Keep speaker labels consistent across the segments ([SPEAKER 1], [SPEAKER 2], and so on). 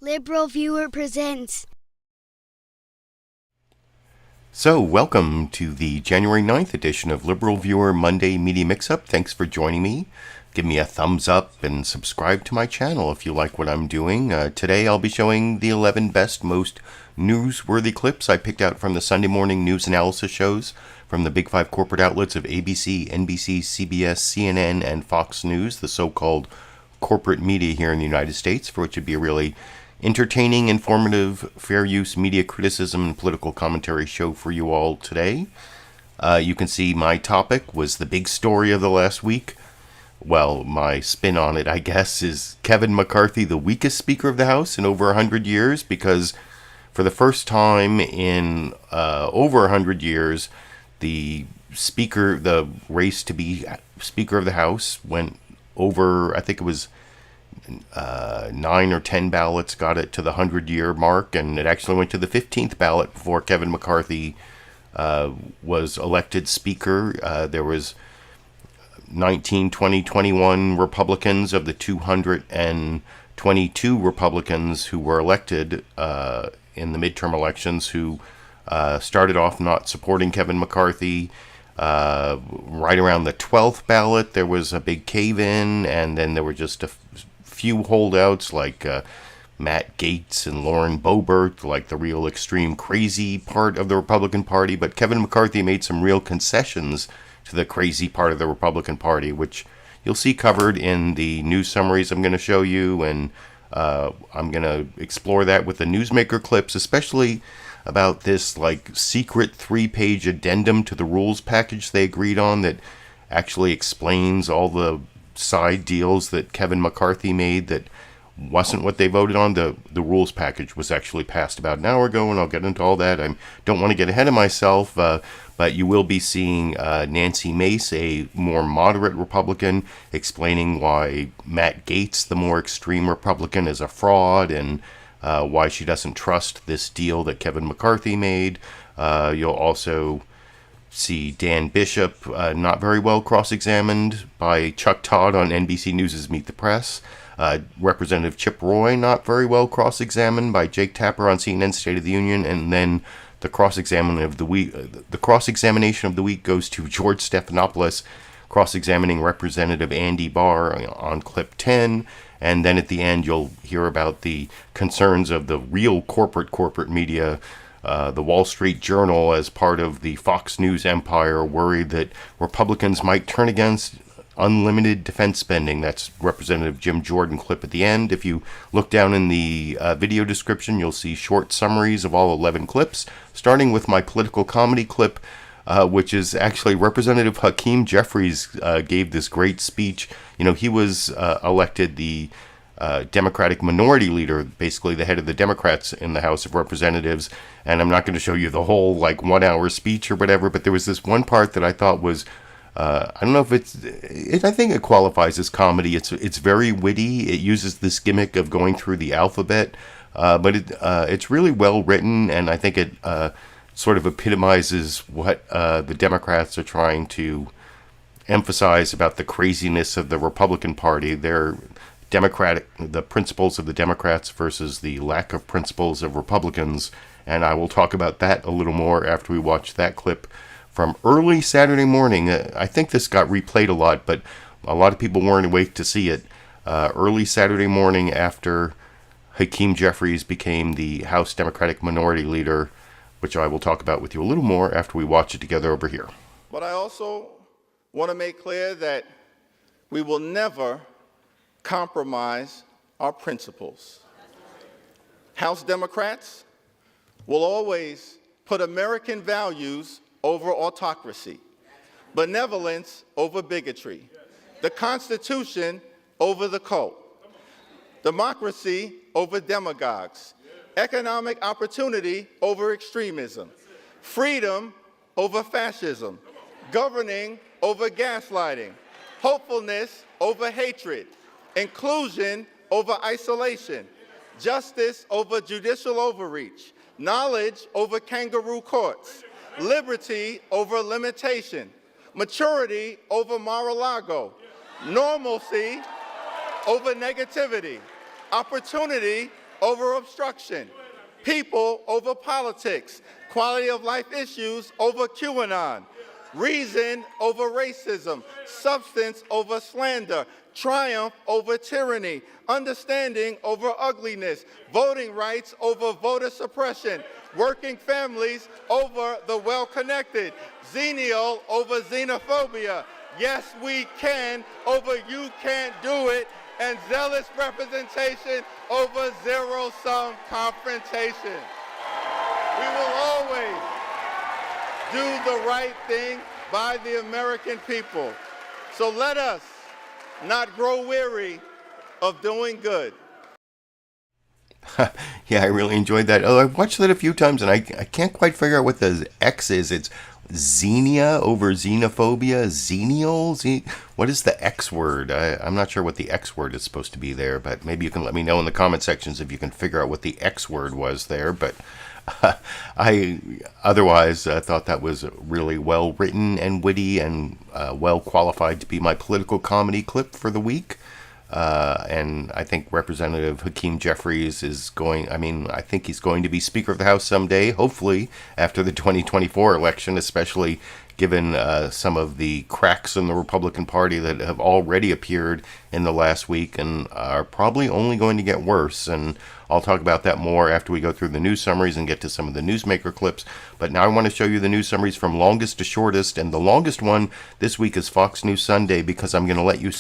[SPEAKER 1] LiberalViewer presents.
[SPEAKER 2] So, welcome to the January 9th edition of LiberalViewer Monday Media Mixup. Thanks for joining me. Give me a thumbs up and subscribe to my channel if you like what I'm doing. Today I'll be showing the 11 best, most newsworthy clips I picked out from the Sunday morning news analysis shows from the big five corporate outlets of ABC, NBC, CBS, CNN, and Fox News, the so-called corporate media here in the United States, for which would be a really entertaining, informative, fair use media criticism and political commentary show for you all today. You can see my topic was the big story of the last week. Well, my spin on it, I guess, is Kevin McCarthy, the weakest Speaker of the House in over 100 years, because for the first time in over 100 years, the race to be Speaker of the House went over, I think it was 9 or 10 ballots got it to the 100-year mark, and it actually went to the 15th ballot before Kevin McCarthy was elected Speaker. There was 19, 20, 21 Republicans of the 222 Republicans who were elected in the midterm elections who started off not supporting Kevin McCarthy. Right around the 12th ballot, there was a big cave-in, and then there were just a few holdouts like Matt Gaetz and Lauren Boebert, like the real extreme crazy part of the Republican Party. But Kevin McCarthy made some real concessions to the crazy part of the Republican Party, which you'll see covered in the news summaries I'm going to show you, and I'm going to explore that with the newsmaker clips, especially about this like secret 3-page addendum to the rules package they agreed on that actually explains all the side deals that Kevin McCarthy made that wasn't what they voted on. The rules package was actually passed about an hour ago, and I'll get into all that. I don't want to get ahead of myself, but you will be seeing Nancy Mace, a more moderate Republican, explaining why Matt Gaetz, the more extreme Republican, is a fraud, and why she doesn't trust this deal that Kevin McCarthy made. You'll also see Dan Bishop not very well cross-examined by Chuck Todd on NBC News' Meet the Press. Representative Chip Roy not very well cross-examined by Jake Tapper on CNN's State of the Union. And then the cross-examination of the week goes to George Stephanopoulos cross-examining Representative Andy Barr on clip 10. And then at the end, you'll hear about the concerns of the real corporate media. The Wall Street Journal, as part of the Fox News empire, worried that Republicans might turn against unlimited defense spending. That's Representative Jim Jordan clip at the end. If you look down in the video description, you'll see short summaries of all 11 clips, starting with my political comedy clip, which is actually Representative Hakeem Jeffries gave this great speech. You know, he was elected the Democratic minority leader, basically the head of the Democrats in the House of Representatives. And I'm not going to show you the whole 1-hour speech or whatever, but there was this one part that I thought was, I don't know if I think it qualifies as comedy. It's very witty. It uses this gimmick of going through the alphabet, but it's really well written, and I think it sort of epitomizes what the Democrats are trying to emphasize about the craziness of the Republican Party. The principles of the Democrats versus the lack of principles of Republicans, and I will talk about that a little more after we watch that clip from early Saturday morning. I think this got replayed a lot, but a lot of people weren't awake to see it. Early Saturday morning after Hakeem Jeffries became the House Democratic Minority Leader, which I will talk about with you a little more after we watch it together over here.
[SPEAKER 3] But I also want to make clear that we will never compromise our principles. House Democrats will always put American values over autocracy, benevolence over bigotry, the Constitution over the cult, democracy over demagogues, economic opportunity over extremism, freedom over fascism, governing over gaslighting, hopefulness over hatred, inclusion over isolation, justice over judicial overreach, knowledge over kangaroo courts, liberty over limitation, maturity over Mar-a-Lago, normalcy over negativity, opportunity over obstruction, people over politics, quality of life issues over QAnon, reason over racism, substance over slander, triumph over tyranny, understanding over ugliness, voting rights over voter suppression, working families over the well-connected, xenial over xenophobia, yes we can over you can't do it, and zealous representation over zero-sum confrontation. We will always do the right thing by the American people. So let us not grow weary of doing good.
[SPEAKER 2] Yeah, I really enjoyed that. Oh, I've watched that a few times, and I can't quite figure out what the X is. It's xenia over xenophobia, xenial? What is the X word? I'm not sure what the X word is supposed to be there, but maybe you can let me know in the comment sections if you can figure out what the X word was there. But I otherwise thought that was really well written and witty and well qualified to be my political comedy clip for the week. And I think Representative Hakeem Jeffries I think he's going to be Speaker of the House someday, hopefully after the 2024 election, especially given some of the cracks in the Republican Party that have already appeared in the last week and are probably only going to get worse. And I'll talk about that more after we go through the news summaries and get to some of the newsmaker clips. But now I want to show you the news summaries from longest to shortest. And the longest one this week is Fox News Sunday, because I'm going to let you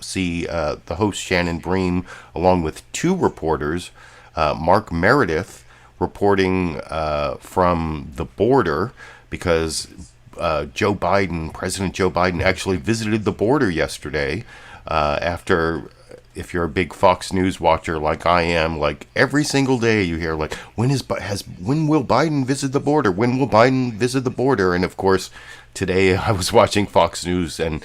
[SPEAKER 2] see the host Shannon Bream along with two reporters, Mark Meredith reporting from the border, because President Joe Biden actually visited the border yesterday after, if you're a big Fox News watcher like I am, like every single day you hear like, when will Biden visit the border? When will Biden visit the border? And of course, today I was watching Fox News and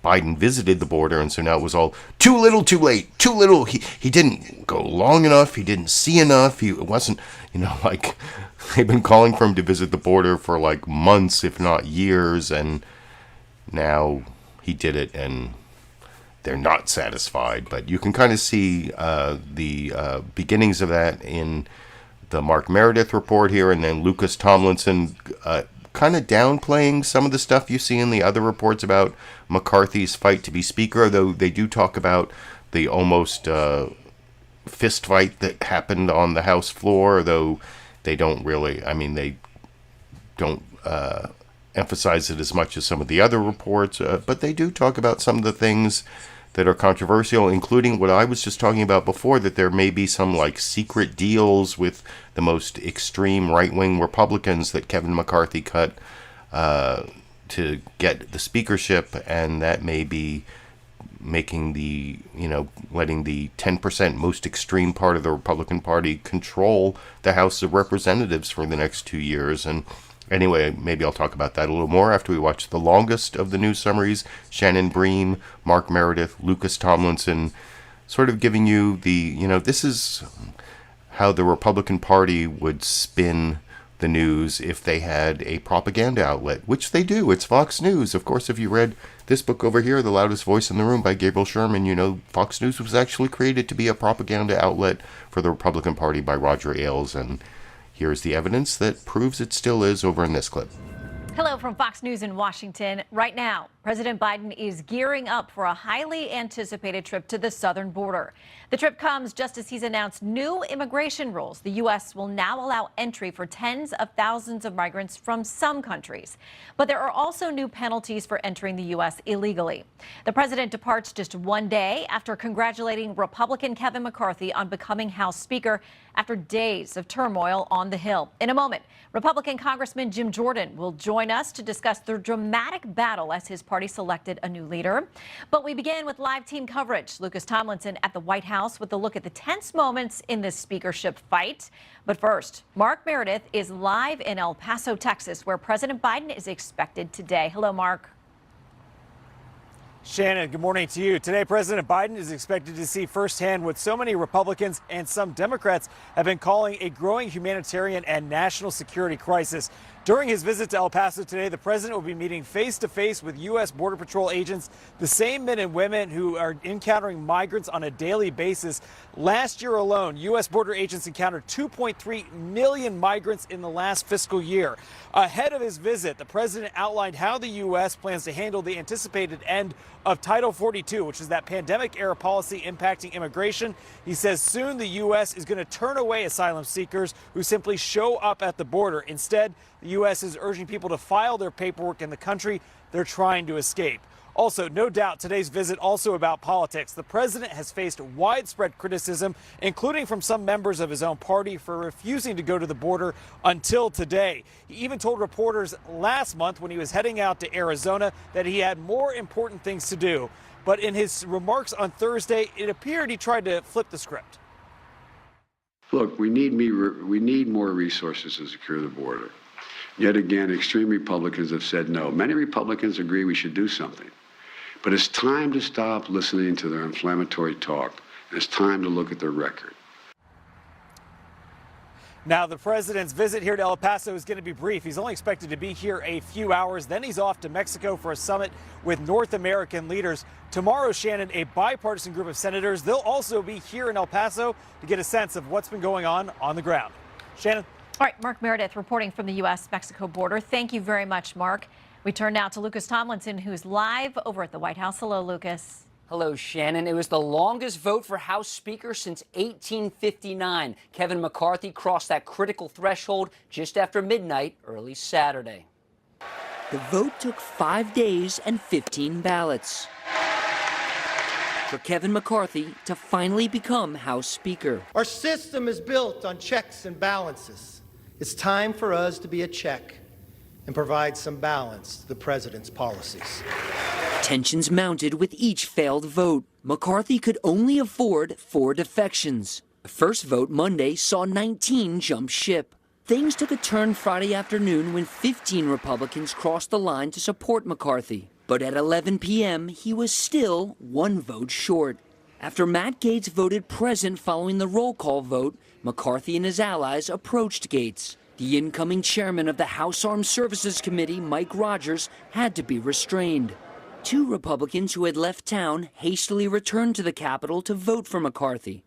[SPEAKER 2] Biden visited the border, and so now it was all too little, too late, too little. He didn't go long enough. He didn't see enough. It wasn't, like they've been calling for him to visit the border for like months, if not years, and now he did it, and they're not satisfied. But you can kind of see the beginnings of that in the Mark Meredith report here, and then Lucas Tomlinson kind of downplaying some of the stuff you see in the other reports about McCarthy's fight to be speaker, though they do talk about the almost fist fight that happened on the House floor, though they don't really, they don't emphasize it as much as some of the other reports, but they do talk about some of the things that are controversial, including what I was just talking about before, that there may be some like secret deals with the most extreme right-wing Republicans that Kevin McCarthy cut to get the speakership, and that may be making the, letting the 10% most extreme part of the Republican Party control the House of Representatives for the next 2 years. And anyway, maybe I'll talk about that a little more after we watch the longest of the news summaries. Shannon Bream, Mark Meredith, Lucas Tomlinson, sort of giving you the, this is how the Republican Party would spin the news if they had a propaganda outlet, which they do. It's Fox News. Of course, if you read this book over here, The Loudest Voice in the Room by Gabriel Sherman, Fox News was actually created to be a propaganda outlet for the Republican Party by Roger Ailes, and here's the evidence that proves it still is over in this clip.
[SPEAKER 4] Hello from Fox News in Washington. Right now, President Biden is gearing up for a highly anticipated trip to the southern border. The trip comes just as he's announced new immigration rules. The U.S. will now allow entry for tens of thousands of migrants from some countries. But there are also new penalties for entering the U.S. illegally. The president departs just one day after congratulating Republican Kevin McCarthy on becoming House Speaker after days of turmoil on the Hill. In a moment, Republican Congressman Jim Jordan will join us to discuss the dramatic battle as his party selected a new leader. But we begin with live team coverage. Lucas Tomlinson at the White House with a look at the tense moments in this speakership fight. But first, Mark Meredith is live in El Paso, Texas, where President Biden is expected today. Hello, Mark.
[SPEAKER 5] Shannon, good morning to you. Today, President Biden is expected to see firsthand what so many Republicans and some Democrats have been calling a growing humanitarian and national security crisis. During his visit to El Paso today, the president will be meeting face-to-face with U.S. Border Patrol agents, the same men and women who are encountering migrants on a daily basis. Last year alone, U.S. border agents encountered 2.3 million migrants in the last fiscal year. Ahead of his visit, the president outlined how the U.S. plans to handle the anticipated end of Title 42, which is that pandemic-era policy impacting immigration. He says soon the U.S. is going to turn away asylum seekers who simply show up at the border. Instead, the U.S. is urging people to file their paperwork in the country they're trying to escape. Also, no doubt today's visit also about politics. The president has faced widespread criticism, including from some members of his own party, for refusing to go to the border until today. He even told reporters last month when he was heading out to Arizona that he had more important things to do. But in his remarks on Thursday, it appeared he tried to flip the script.
[SPEAKER 6] Look, we need more resources to secure the border. Yet again, extreme Republicans have said no. Many Republicans agree we should do something. But it's time to stop listening to their inflammatory talk. It's time to look at their record.
[SPEAKER 5] Now, the president's visit here to El Paso is going to be brief. He's only expected to be here a few hours. Then he's off to Mexico for a summit with North American leaders. Tomorrow, Shannon, a bipartisan group of senators, they'll also be here in El Paso to get a sense of what's been going on the ground. Shannon?
[SPEAKER 4] All right, Mark Meredith reporting from the U.S.-Mexico border. Thank you very much, Mark. We turn now to Lucas Tomlinson, who's live over at the White House. Hello, Lucas.
[SPEAKER 7] Hello, Shannon. It was the longest vote for House Speaker since 1859. Kevin McCarthy crossed that critical threshold just after midnight early Saturday.
[SPEAKER 8] The vote took 5 days and 15 ballots for Kevin McCarthy to finally become House Speaker.
[SPEAKER 9] Our system is built on checks and balances. It's time for us to be a check and provide some balance to the president's policies.
[SPEAKER 8] Tensions mounted with each failed vote. McCarthy could only afford 4 defections. The first vote Monday saw 19 jump ship. Things took a turn Friday afternoon when 15 Republicans crossed the line to support McCarthy. But at 11 p.m., he was still 1 vote short. After Matt Gaetz voted present following the roll call vote, McCarthy and his allies approached Gaetz. The incoming chairman of the House Armed Services Committee, Mike Rogers, had to be restrained. 2 Republicans who had left town hastily returned to the Capitol to vote for McCarthy.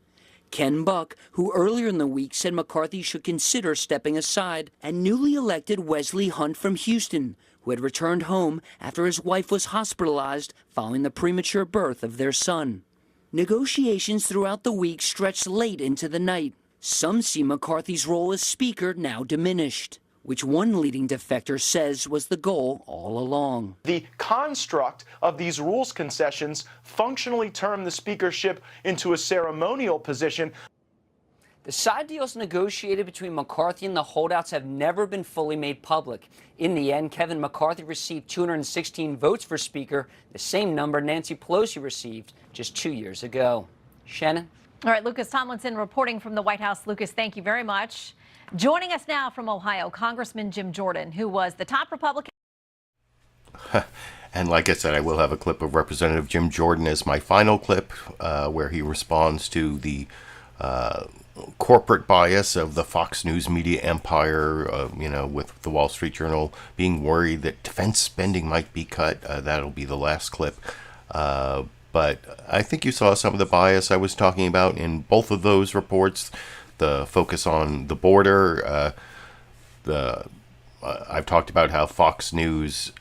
[SPEAKER 8] Ken Buck, who earlier in the week said McCarthy should consider stepping aside, and newly elected Wesley Hunt from Houston, who had returned home after his wife was hospitalized following the premature birth of their son. Negotiations throughout the week stretched late into the night. Some see McCarthy's role as Speaker now diminished, which one leading defector says was the goal all along.
[SPEAKER 10] The construct of these rules concessions functionally turned the speakership into a ceremonial position.
[SPEAKER 7] The side deals negotiated between McCarthy and the holdouts have never been fully made public. In the end, Kevin McCarthy received 216 votes for Speaker, the same number Nancy Pelosi received just 2 years ago. Shannon?
[SPEAKER 4] All right, Lucas Tomlinson reporting from the White House. Lucas, thank you very much. Joining us now from Ohio, Congressman Jim Jordan, who was the top Republican.
[SPEAKER 2] And like I said, I will have a clip of Representative Jim Jordan as my final clip, where he responds to the corporate bias of the Fox News media empire, with the Wall Street Journal being worried that defense spending might be cut. That'll be the last clip. But I think you saw some of the bias I was talking about in both of those reports. The focus on the border. I've talked about how Fox News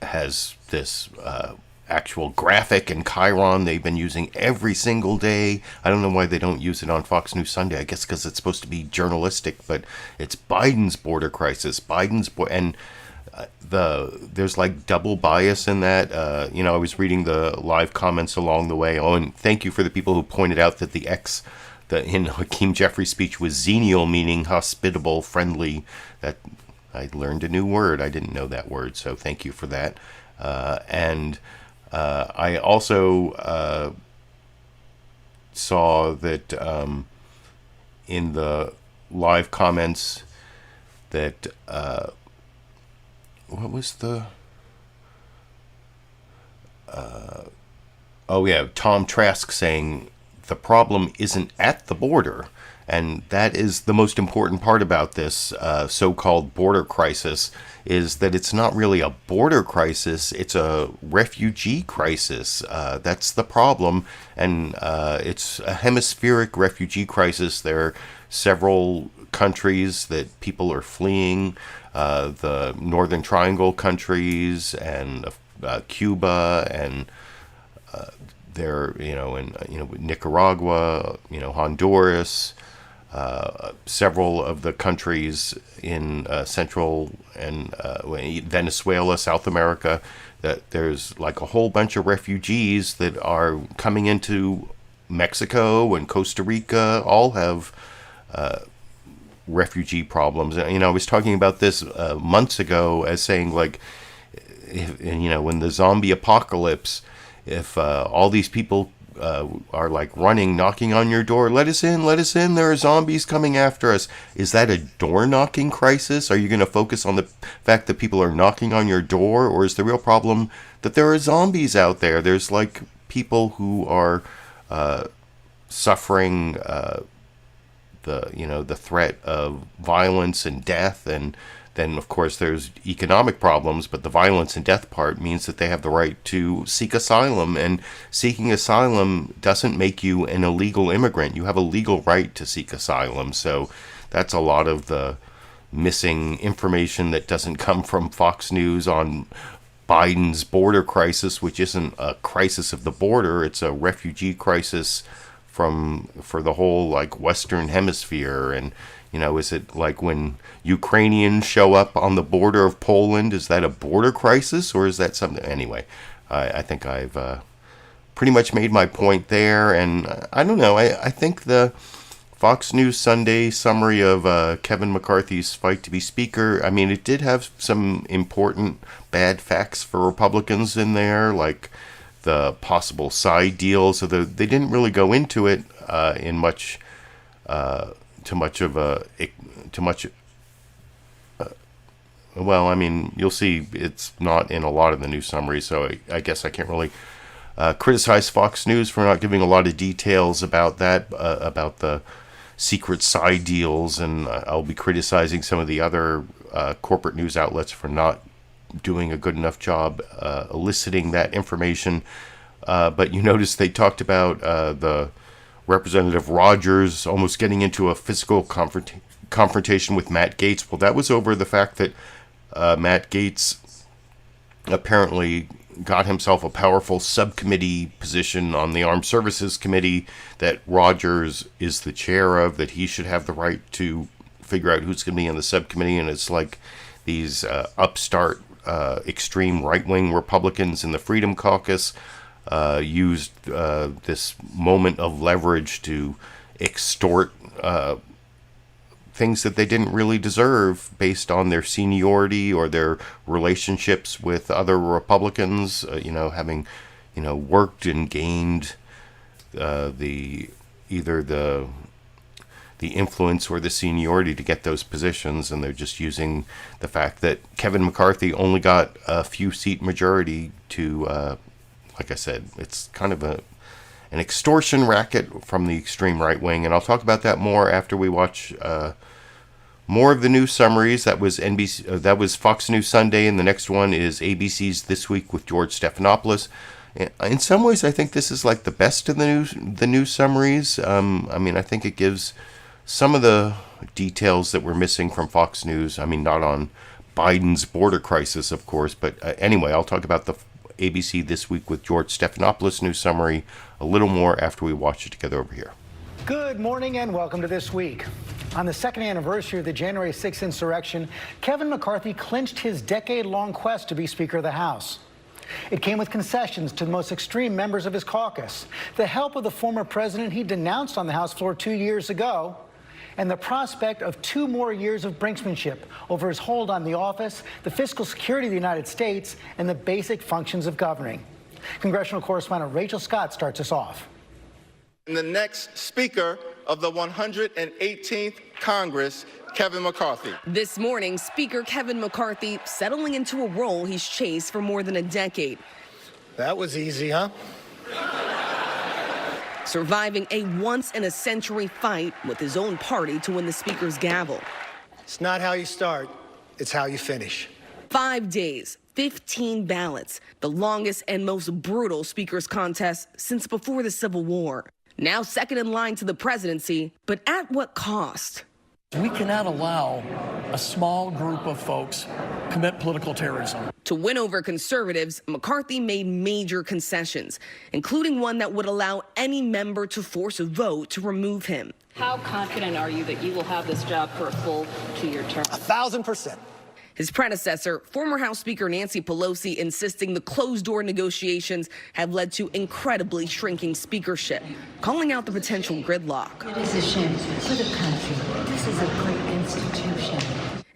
[SPEAKER 2] has this actual graphic and chyron they've been using every single day. I don't know why they don't use it on Fox News Sunday. I guess because it's supposed to be journalistic, but it's Biden's border crisis. There's like double bias in that. I was reading the live comments along the way. Oh, and thank you for the people who pointed out that in Hakeem Jeffries' speech was xenial, meaning hospitable, friendly. That I learned a new word. I didn't know that word, so thank you for that. I also saw that in the live comments that what was the Tom Trask saying the problem isn't at the border. And that is the most important part about this so-called border crisis, is that it's not really a border crisis, it's a refugee crisis. That's the problem, and it's a hemispheric refugee crisis. There are several countries that people are fleeing, the Northern Triangle countries and Cuba, and there, Nicaragua, Honduras, several of the countries in Central and Venezuela, South America, that there's like a whole bunch of refugees that are coming into Mexico and Costa Rica, all have refugee problems. And, I was talking about this months ago as saying, like, when the zombie apocalypse, if all these people are like running, knocking on your door, let us in, there are zombies coming after us. Is that a door knocking crisis? Are you going to focus on the fact that people are knocking on your door, or is the real problem that there are zombies out there? There's like people who are suffering the threat of violence and death, and then of course there's economic problems, but the violence and death part means that they have the right to seek asylum, and seeking asylum doesn't make you an illegal immigrant. You have a legal right to seek asylum. So that's a lot of the missing information that doesn't come from Fox News on Biden's border crisis, which isn't a crisis of the border, it's a refugee crisis for the whole like Western Hemisphere. And is it like when Ukrainians show up on the border of Poland? Is that a border crisis, or is that something? Anyway, I think I've pretty much made my point there. And I don't know. I think the Fox News Sunday summary of Kevin McCarthy's fight to be Speaker, I mean, it did have some important bad facts for Republicans in there, like the possible side deals. So they didn't really go into it in much. Well, I mean, you'll see it's not in a lot of the news summaries, so I guess I can't really criticize Fox News for not giving a lot of details about that, about the secret side deals, and I'll be criticizing some of the other corporate news outlets for not doing a good enough job eliciting that information. But you notice they talked about the Representative Rogers almost getting into a physical confrontation with Matt Gaetz. Well, that was over the fact that Matt Gaetz apparently got himself a powerful subcommittee position on the Armed Services Committee that Rogers is the chair of, that he should have the right to figure out who's going to be in the subcommittee. And it's like these upstart, extreme right-wing Republicans in the Freedom Caucus used this moment of leverage to extort things that they didn't really deserve based on their seniority or their relationships with other Republicans, having, worked and gained either the influence or the seniority to get those positions. And they're just using the fact that Kevin McCarthy only got a few seat majority to, like I said, it's kind of an extortion racket from the extreme right wing. And I'll talk about that more after we watch more of the news summaries. That was that was Fox News Sunday, and the next one is ABC's This Week with George Stephanopoulos. In some ways, I think this is like the best of the news summaries. I mean, I think it gives some of the details that we're missing from Fox News. I mean, not on Biden's border crisis, of course, but anyway, I'll talk about the ABC This Week with George Stephanopoulos news summary a little more after we watch it together over here.
[SPEAKER 11] Good morning and welcome to This Week. On the second anniversary of the January 6th insurrection, Kevin McCarthy clinched his decade-long quest to be Speaker of the House. It came with concessions to the most extreme members of his caucus, the help of the former president he denounced on the House floor 2 years ago, and the prospect of 2 more years of brinksmanship over his hold on the office, the fiscal security of the United States, and the basic functions of governing. Congressional correspondent Rachel Scott starts us off.
[SPEAKER 3] And the next Speaker of the 118th Congress, Kevin McCarthy.
[SPEAKER 12] This morning, Speaker Kevin McCarthy settling into a role he's chased for more than a decade.
[SPEAKER 9] That was easy, huh?
[SPEAKER 12] surviving a once-in-a-century fight with his own party to win the Speaker's gavel.
[SPEAKER 9] It's not how you start, it's how you finish.
[SPEAKER 12] 5 days, 15 ballots, the longest and most brutal Speaker's contest since before the Civil War. Now second in line to the presidency, but at what cost?
[SPEAKER 13] We cannot allow a small group of folks commit political terrorism.
[SPEAKER 12] To win over conservatives, McCarthy made major concessions, including one that would allow any member to force a vote to remove him.
[SPEAKER 14] How confident are you that you will have this job for a full 2-year term?
[SPEAKER 9] 1,000%.
[SPEAKER 12] His predecessor, former House Speaker Nancy Pelosi, insisting the closed-door negotiations have led to incredibly shrinking speakership, calling out the potential gridlock.
[SPEAKER 15] It is a shame for the country. This is a great institution.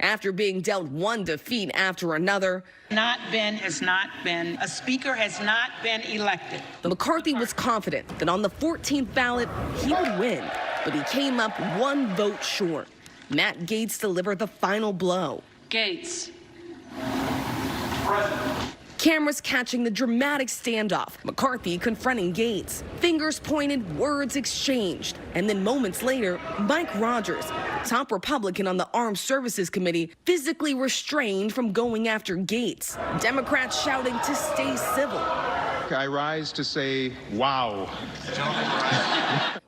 [SPEAKER 12] After being dealt one defeat after another,
[SPEAKER 16] a speaker has not been elected.
[SPEAKER 12] McCarthy was confident that on the 14th ballot, he would win, but he came up one vote short. Matt Gaetz delivered the final blow.
[SPEAKER 14] Gaetz.
[SPEAKER 12] Cameras catching the dramatic standoff. McCarthy confronting Gaetz. Fingers pointed, words exchanged. And then moments later, Mike Rogers, top Republican on the Armed Services Committee, physically restrained from going after Gaetz. Democrats shouting to stay civil.
[SPEAKER 17] I rise to say, wow.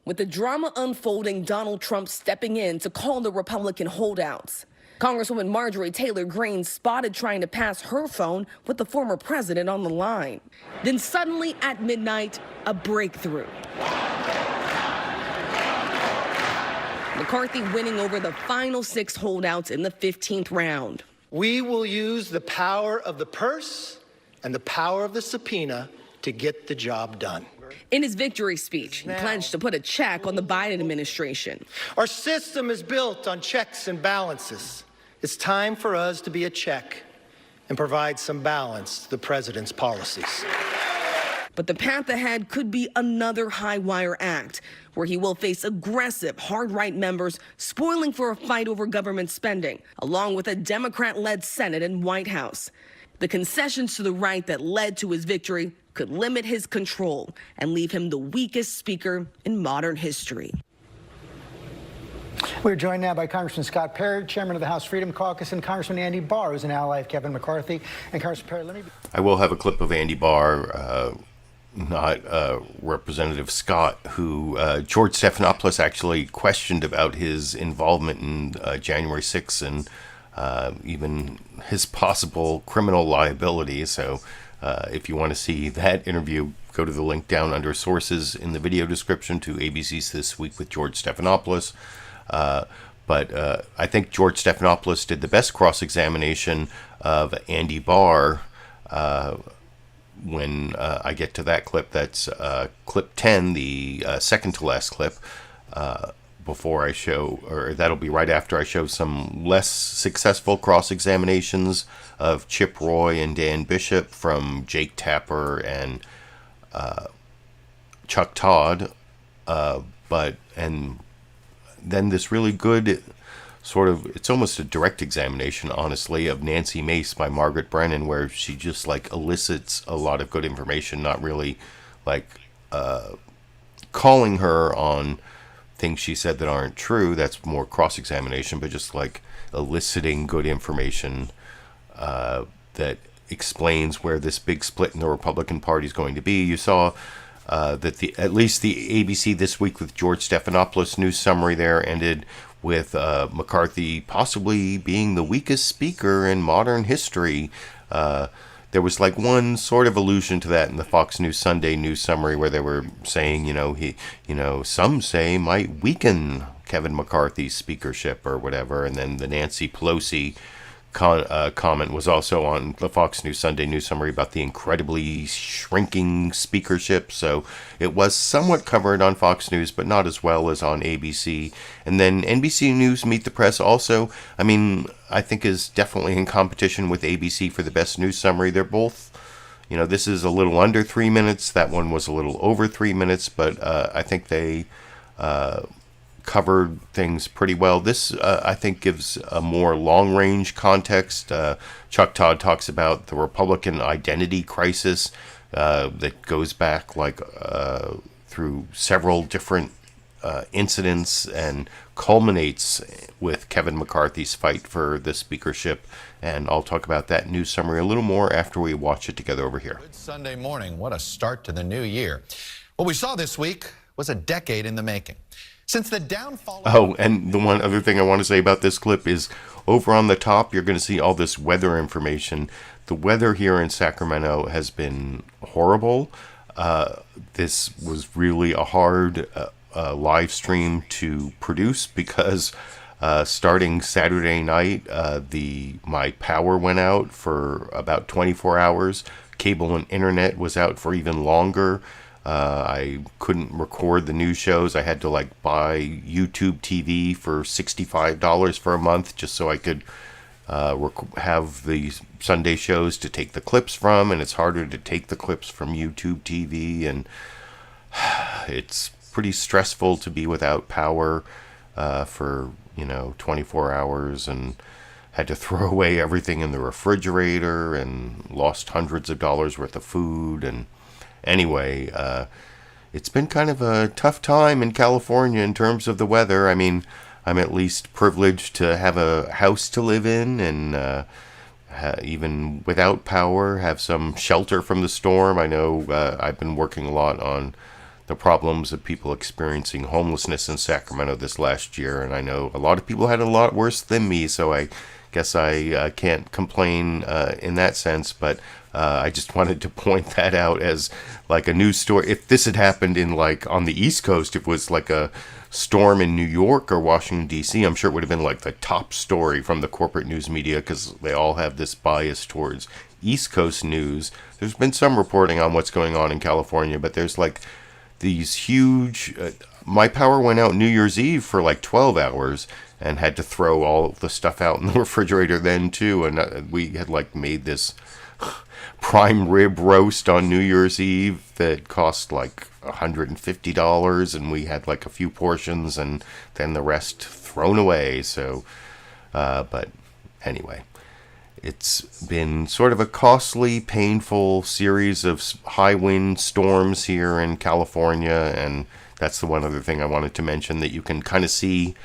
[SPEAKER 12] With the drama unfolding, Donald Trump stepping in to call the Republican holdouts. Congresswoman Marjorie Taylor Greene spotted trying to pass her phone with the former president on the line. Then suddenly at midnight, a breakthrough. McCarthy winning over the final 6 holdouts in the 15th round.
[SPEAKER 9] We will use the power of the purse and the power of the subpoena to get the job done.
[SPEAKER 12] In his victory speech, he pledged to put a check on the Biden administration.
[SPEAKER 9] Our system is built on checks and balances. It's time for us to be a check and provide some balance to the president's policies.
[SPEAKER 12] But the path ahead could be another high-wire act, where he will face aggressive, hard-right members spoiling for a fight over government spending, along with a Democrat-led Senate and White House. The concessions to the right that led to his victory could limit his control and leave him the weakest speaker in modern history.
[SPEAKER 11] We're joined now by Congressman Scott Perry, chairman of the House Freedom Caucus, and Congressman Andy Barr, who's an ally of Kevin McCarthy. And Congressman Perry, let me...
[SPEAKER 2] I will have a clip of Andy Barr, not Representative Scott, who George Stephanopoulos actually questioned about his involvement in January 6th and even his possible criminal liability. So if you want to see that interview, go to the link down under sources in the video description to ABC's This Week with George Stephanopoulos. But I think George Stephanopoulos did the best cross-examination of Andy Barr when I get to that clip. That's clip 10, the second to last clip, before I show, or that'll be right after I show some less successful cross-examinations of Chip Roy and Dan Bishop from Jake Tapper and Chuck Todd, and then this really good sort of, it's almost a direct examination, honestly, of Nancy Mace by Margaret Brennan, where she just like elicits a lot of good information, not really like calling her on things she said that aren't true. That's more cross-examination, but just like eliciting good information that explains where this big split in the Republican Party is going to be. You saw that at least the ABC This Week with George Stephanopoulos news summary there ended with McCarthy possibly being the weakest speaker in modern history. There was like one sort of allusion to that in the Fox News Sunday news summary, where they were saying, some say might weaken Kevin McCarthy's speakership or whatever. And then the Nancy Pelosi comment was also on the Fox News Sunday news summary about the incredibly shrinking speakership. So it was somewhat covered on Fox News, but not as well as on ABC. And then NBC News Meet the Press also, I think is definitely in competition with ABC for the best news summary. They're both, this is a little under 3 minutes. That one was a little over 3 minutes, but I think they covered things pretty well. This, I think, gives a more long-range context. Chuck Todd talks about the Republican identity crisis that goes back like through several different incidents and culminates with Kevin McCarthy's fight for the speakership. And I'll talk about that news summary a little more after we watch it together over here.
[SPEAKER 18] Good Sunday morning. What a start to the new year. What we saw this week was a decade in the making. Since the downfall of...
[SPEAKER 2] Oh, and the one other thing I want to say about this clip is over on the top, you're going to see all this weather information. The weather here in Sacramento has been horrible. This was really a hard live stream to produce because starting Saturday night, my power went out for about 24 hours. Cable and internet was out for even longer. I couldn't record the news shows. I had to buy YouTube TV for $65 for a month just so I could have the Sunday shows to take the clips from, and it's harder to take the clips from YouTube TV, and it's pretty stressful to be without power for 24 hours, and had to throw away everything in the refrigerator and lost hundreds of dollars worth of food. And anyway, it's been kind of a tough time in California in terms of the weather. I mean, I'm at least privileged to have a house to live in, and even without power, have some shelter from the storm. I know I've been working a lot on the problems of people experiencing homelessness in Sacramento this last year, and I know a lot of people had a lot worse than me, so I guess I can't complain in that sense, but I just wanted to point that out as a news story. If this had happened in on the East Coast, if it was a storm in New York or Washington, D.C., I'm sure it would have been the top story from the corporate news media, because they all have this bias towards East Coast news. There's been some reporting on what's going on in California, but there's these huge... my power went out New Year's Eve for 12 hours and had to throw all the stuff out in the refrigerator then too, and we had made this prime rib roast on New Year's Eve that cost $150, and we had a few portions and then the rest thrown away. So but anyway, it's been sort of a costly, painful series of high wind storms here in California, and that's the one other thing I wanted to mention that you can kind of see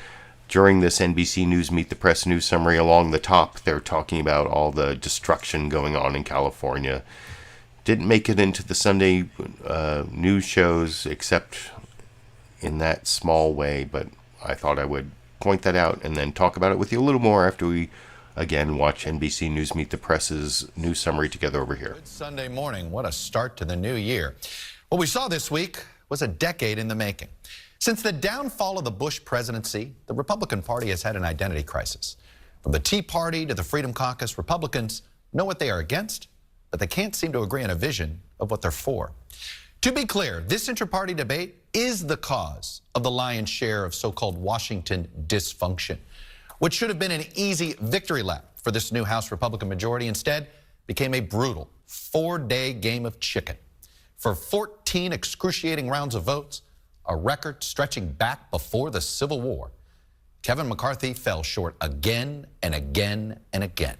[SPEAKER 2] during this NBC News Meet the Press news summary. Along the top, they're talking about all the destruction going on in California. Didn't make it into the Sunday news shows except in that small way, but I thought I would point that out and then talk about it with you a little more after we again watch NBC News Meet the Press's news summary together over here.
[SPEAKER 18] Good Sunday morning. What a start to the new year. What we saw this week was a decade in the making. Since the downfall of the Bush presidency, the Republican Party has had an identity crisis. From the Tea Party to the Freedom Caucus, Republicans know what they are against, but they can't seem to agree on a vision of what they're for. To be clear, this inter-party debate is the cause of the lion's share of so-called Washington dysfunction, which should have been an easy victory lap for this new House Republican majority. Instead, became a brutal 4-day game of chicken. For 14 excruciating rounds of votes, a record stretching back before the Civil War, Kevin McCarthy fell short again and again and again.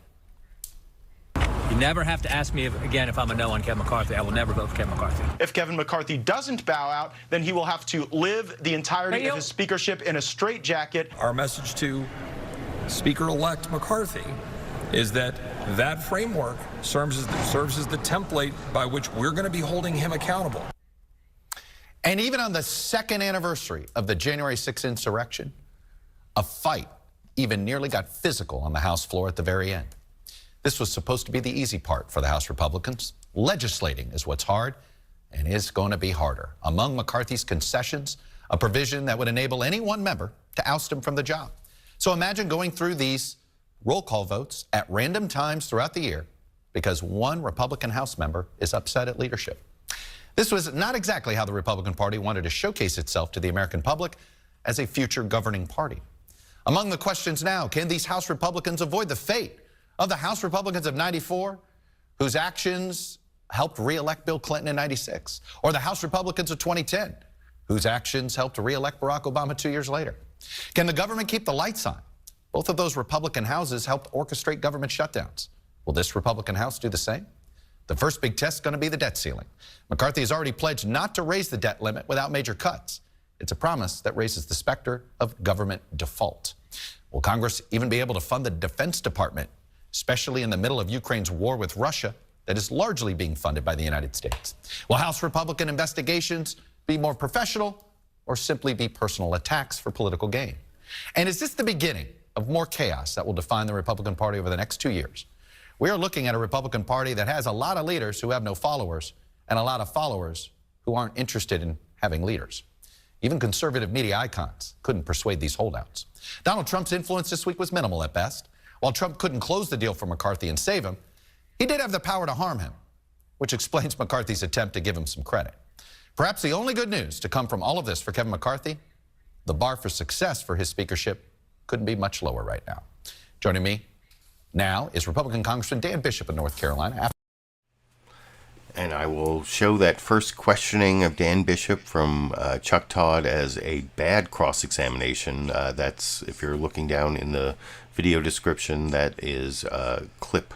[SPEAKER 19] You never have to ask me again if I'm a no on Kevin McCarthy. I will never vote for Kevin McCarthy.
[SPEAKER 10] If Kevin McCarthy doesn't bow out, then he will have to live the entirety of his speakership in a straitjacket.
[SPEAKER 20] Our message to Speaker-elect McCarthy is that that framework serves as the template by which we're going to be holding him accountable.
[SPEAKER 18] And even on the second anniversary of the January 6th insurrection, a fight even nearly got physical on the House floor at the very end. This was supposed to be the easy part for the House Republicans. Legislating is what's hard and is going to be harder. Among McCarthy's concessions, a provision that would enable any one member to oust him from the job. So imagine going through these roll call votes at random times throughout the year because one Republican House member is upset at leadership. This was not exactly how the Republican Party wanted to showcase itself to the American public as a future governing party. Among the questions now, can these House Republicans avoid the fate of the House Republicans of '94, whose actions helped re-elect Bill Clinton in '96, or the House Republicans of 2010, whose actions helped re-elect Barack Obama 2 years later? Can the government keep the lights on? Both of those Republican houses helped orchestrate government shutdowns. Will this Republican House do the same? The first big test is going to be the debt ceiling. McCarthy has already pledged not to raise the debt limit without major cuts. It's a promise that raises the specter of government default. Will Congress even be able to fund the Defense Department, especially in the middle of Ukraine's war with Russia that is largely being funded by the United States? Will House Republican investigations be more professional or simply be personal attacks for political gain? And is this the beginning of more chaos that will define the Republican Party over the next 2 years? We are looking at a Republican Party that has a lot of leaders who have no followers and a lot of followers who aren't interested in having leaders. Even conservative media icons couldn't persuade these holdouts. Donald Trump's influence this week was minimal at best. While Trump couldn't close the deal for McCarthy and save him, he did have the power to harm him, which explains McCarthy's attempt to give him some credit. Perhaps the only good news to come from all of this for Kevin McCarthy, the bar for success for his speakership couldn't be much lower right now. Joining me now is Republican Congressman Dan Bishop of North Carolina.
[SPEAKER 2] And I will show that first questioning of Dan Bishop from Chuck Todd as a bad cross-examination. That's, if you're looking down in the video description, that is clip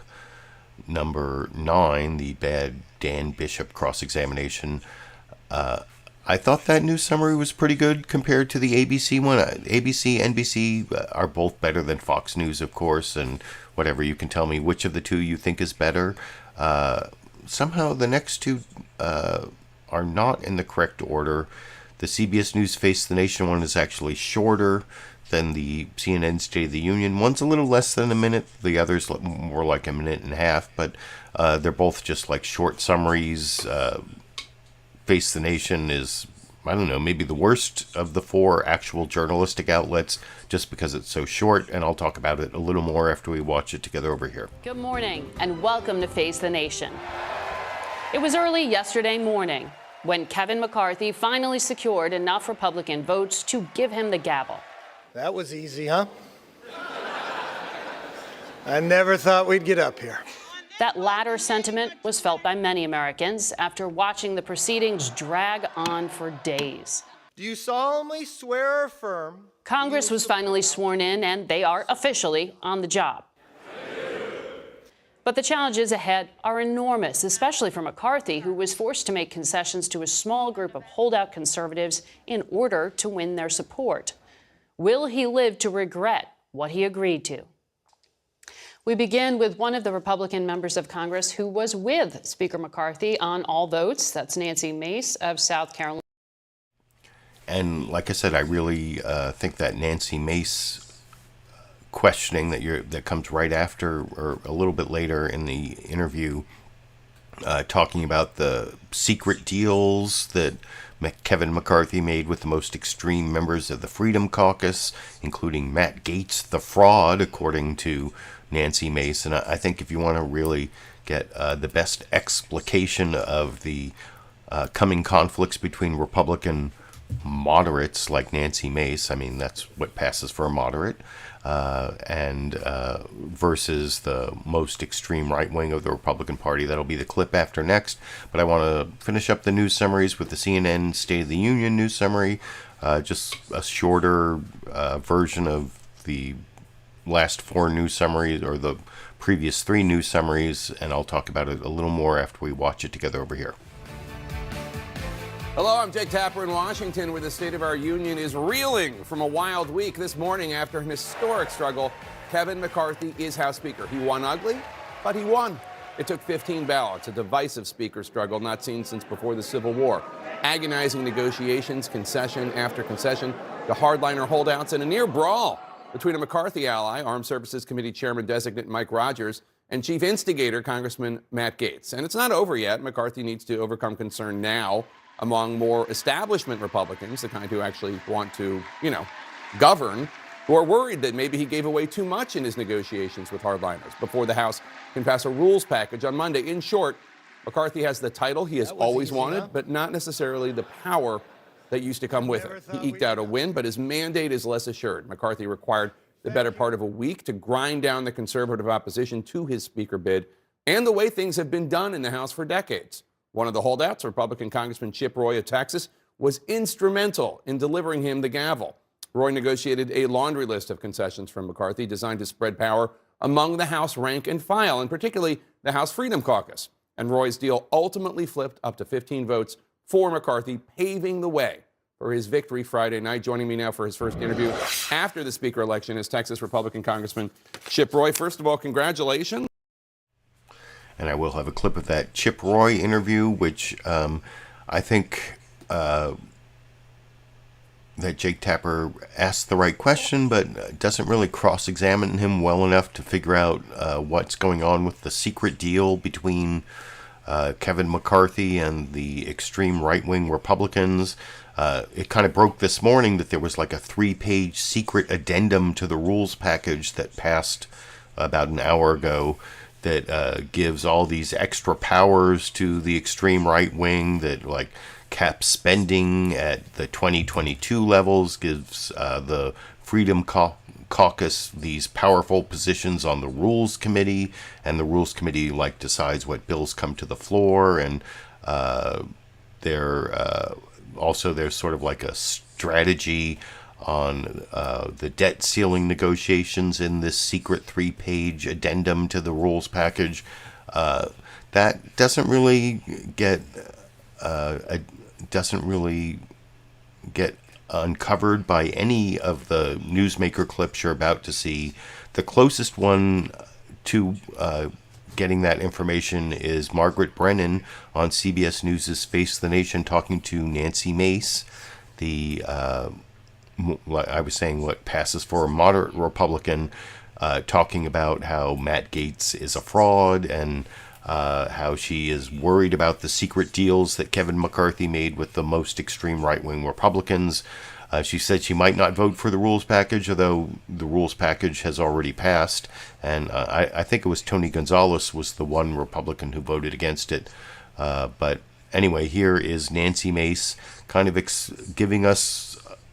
[SPEAKER 2] number 9, the bad Dan Bishop cross-examination. I thought that news summary was pretty good compared to the ABC one. ABC, NBC are both better than Fox News, of course, and whatever. You can tell me which of the two you think is better. Somehow the next two are not in the correct order. The CBS News Face the Nation one is actually shorter than the CNN State of the Union. One's a little less than a minute. The other's more like a minute and a half, but they're both just like short summaries. Face the Nation is, I don't know, maybe the worst of the 4 actual journalistic outlets just because it's so short, and I'll talk about it a little more after we watch it together over here.
[SPEAKER 14] Good morning and welcome to Face the Nation. It was early yesterday morning when Kevin McCarthy finally secured enough Republican votes to give him the gavel.
[SPEAKER 9] That was easy, huh? I never thought we'd get up here.
[SPEAKER 14] That latter sentiment was felt by many Americans after watching the proceedings drag on for days.
[SPEAKER 9] Do you solemnly swear or affirm?
[SPEAKER 14] Congress was finally sworn in, and they are officially on the job. But the challenges ahead are enormous, especially for McCarthy, who was forced to make concessions to a small group of holdout conservatives in order to win their support. Will he live to regret what he agreed to? We begin with one of the Republican members of Congress who was with Speaker McCarthy on all votes. That's Nancy Mace of South Carolina.
[SPEAKER 2] And like I said, I really think that Nancy Mace questioning that comes right after, or a little bit later in the interview, talking about the secret deals that Kevin McCarthy made with the most extreme members of the Freedom Caucus, including Matt Gaetz, the fraud, according to Nancy Mace. And I think if you want to really get the best explication of the coming conflicts between Republican moderates like Nancy Mace, I mean, that's what passes for a moderate, and versus the most extreme right wing of the Republican Party. That'll be the clip after next. But I want to finish up the news summaries with the CNN State of the Union news summary, just a shorter version of the last 4 news summaries, or the previous 3 news summaries, and I'll talk about it a little more after we watch it together over here.
[SPEAKER 21] Hello, I'm Jake Tapper in Washington, where the State of our Union is reeling from a wild week. This morning, after an historic struggle, Kevin McCarthy is House Speaker. He won ugly, but he won. It took 15 ballots, a divisive speaker struggle not seen since before the Civil War. Agonizing negotiations, concession after concession, to hardliner holdouts, and a near brawl between a McCarthy ally, Armed Services Committee Chairman-designate Mike Rogers, and Chief Instigator Congressman Matt Gaetz. And it's not over yet. McCarthy needs to overcome concern now among more establishment Republicans, the kind who actually want to, govern, who are worried that maybe he gave away too much in his negotiations with hardliners before the House can pass a rules package on Monday. In short, McCarthy has the title he has always wanted, but not necessarily the power that used to come with it. He eked out a win, but his mandate is less assured. McCarthy required the better part of a week to grind down the conservative opposition to his speaker bid and the way things have been done in the House for decades. One of the holdouts, Republican Congressman Chip Roy of Texas, was instrumental in delivering him the gavel. Roy negotiated a laundry list of concessions from McCarthy designed to spread power among the House rank and file, and particularly the House Freedom Caucus. And Roy's deal ultimately flipped up to 15 votes for McCarthy, paving the way for his victory Friday night. Joining me now for his first interview after the Speaker election is Texas Republican Congressman Chip Roy. First of all, congratulations.
[SPEAKER 2] And I will have a clip of that Chip Roy interview, which I think that Jake Tapper asked the right question, but doesn't really cross-examine him well enough to figure out what's going on with the secret deal between Kevin McCarthy and the extreme right-wing Republicans. It kind of broke this morning that there was like a 3-page secret addendum to the rules package that passed about an hour ago that gives all these extra powers to the extreme right wing, that like caps spending at the 2022 levels, gives the Freedom Caucus these powerful positions on the Rules Committee, and the Rules Committee like decides what bills come to the floor, and there's sort of like a strategy on the debt ceiling negotiations in this secret 3-page addendum to the rules package. That doesn't really get uncovered by any of the newsmaker clips you're about to see. The closest one to getting that information is Margaret Brennan on CBS News' Face the Nation talking to Nancy Mace, the I was saying what passes for a moderate Republican, talking about how Matt Gaetz is a fraud, and how she is worried about the secret deals that Kevin McCarthy made with the most extreme right-wing Republicans. She said she might not vote for the rules package, although the rules package has already passed. And I think it was Tony Gonzalez was the one Republican who voted against it. But anyway, here is Nancy Mace kind of giving us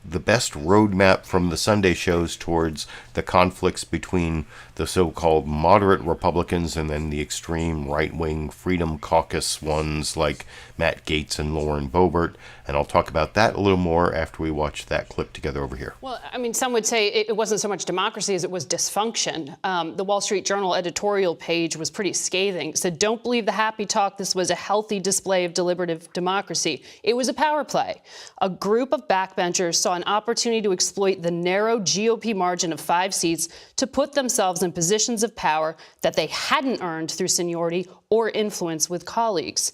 [SPEAKER 2] the best roadmap from the Sunday shows towards the conflicts between the so-called moderate Republicans and then the extreme right-wing Freedom Caucus ones like Matt Gaetz and Lauren Boebert. And I'll talk about that a little more after we watch that clip together over here.
[SPEAKER 14] Well, I mean, some would say it wasn't so much democracy as it was dysfunction. The Wall Street Journal editorial page was pretty scathing. It said, "Don't believe the happy talk. This was a healthy display of deliberative democracy. It was a power play. A group of backbenchers saw an opportunity to exploit the narrow GOP margin of 5 seats to put themselves in positions of power that they hadn't earned through seniority or influence with colleagues."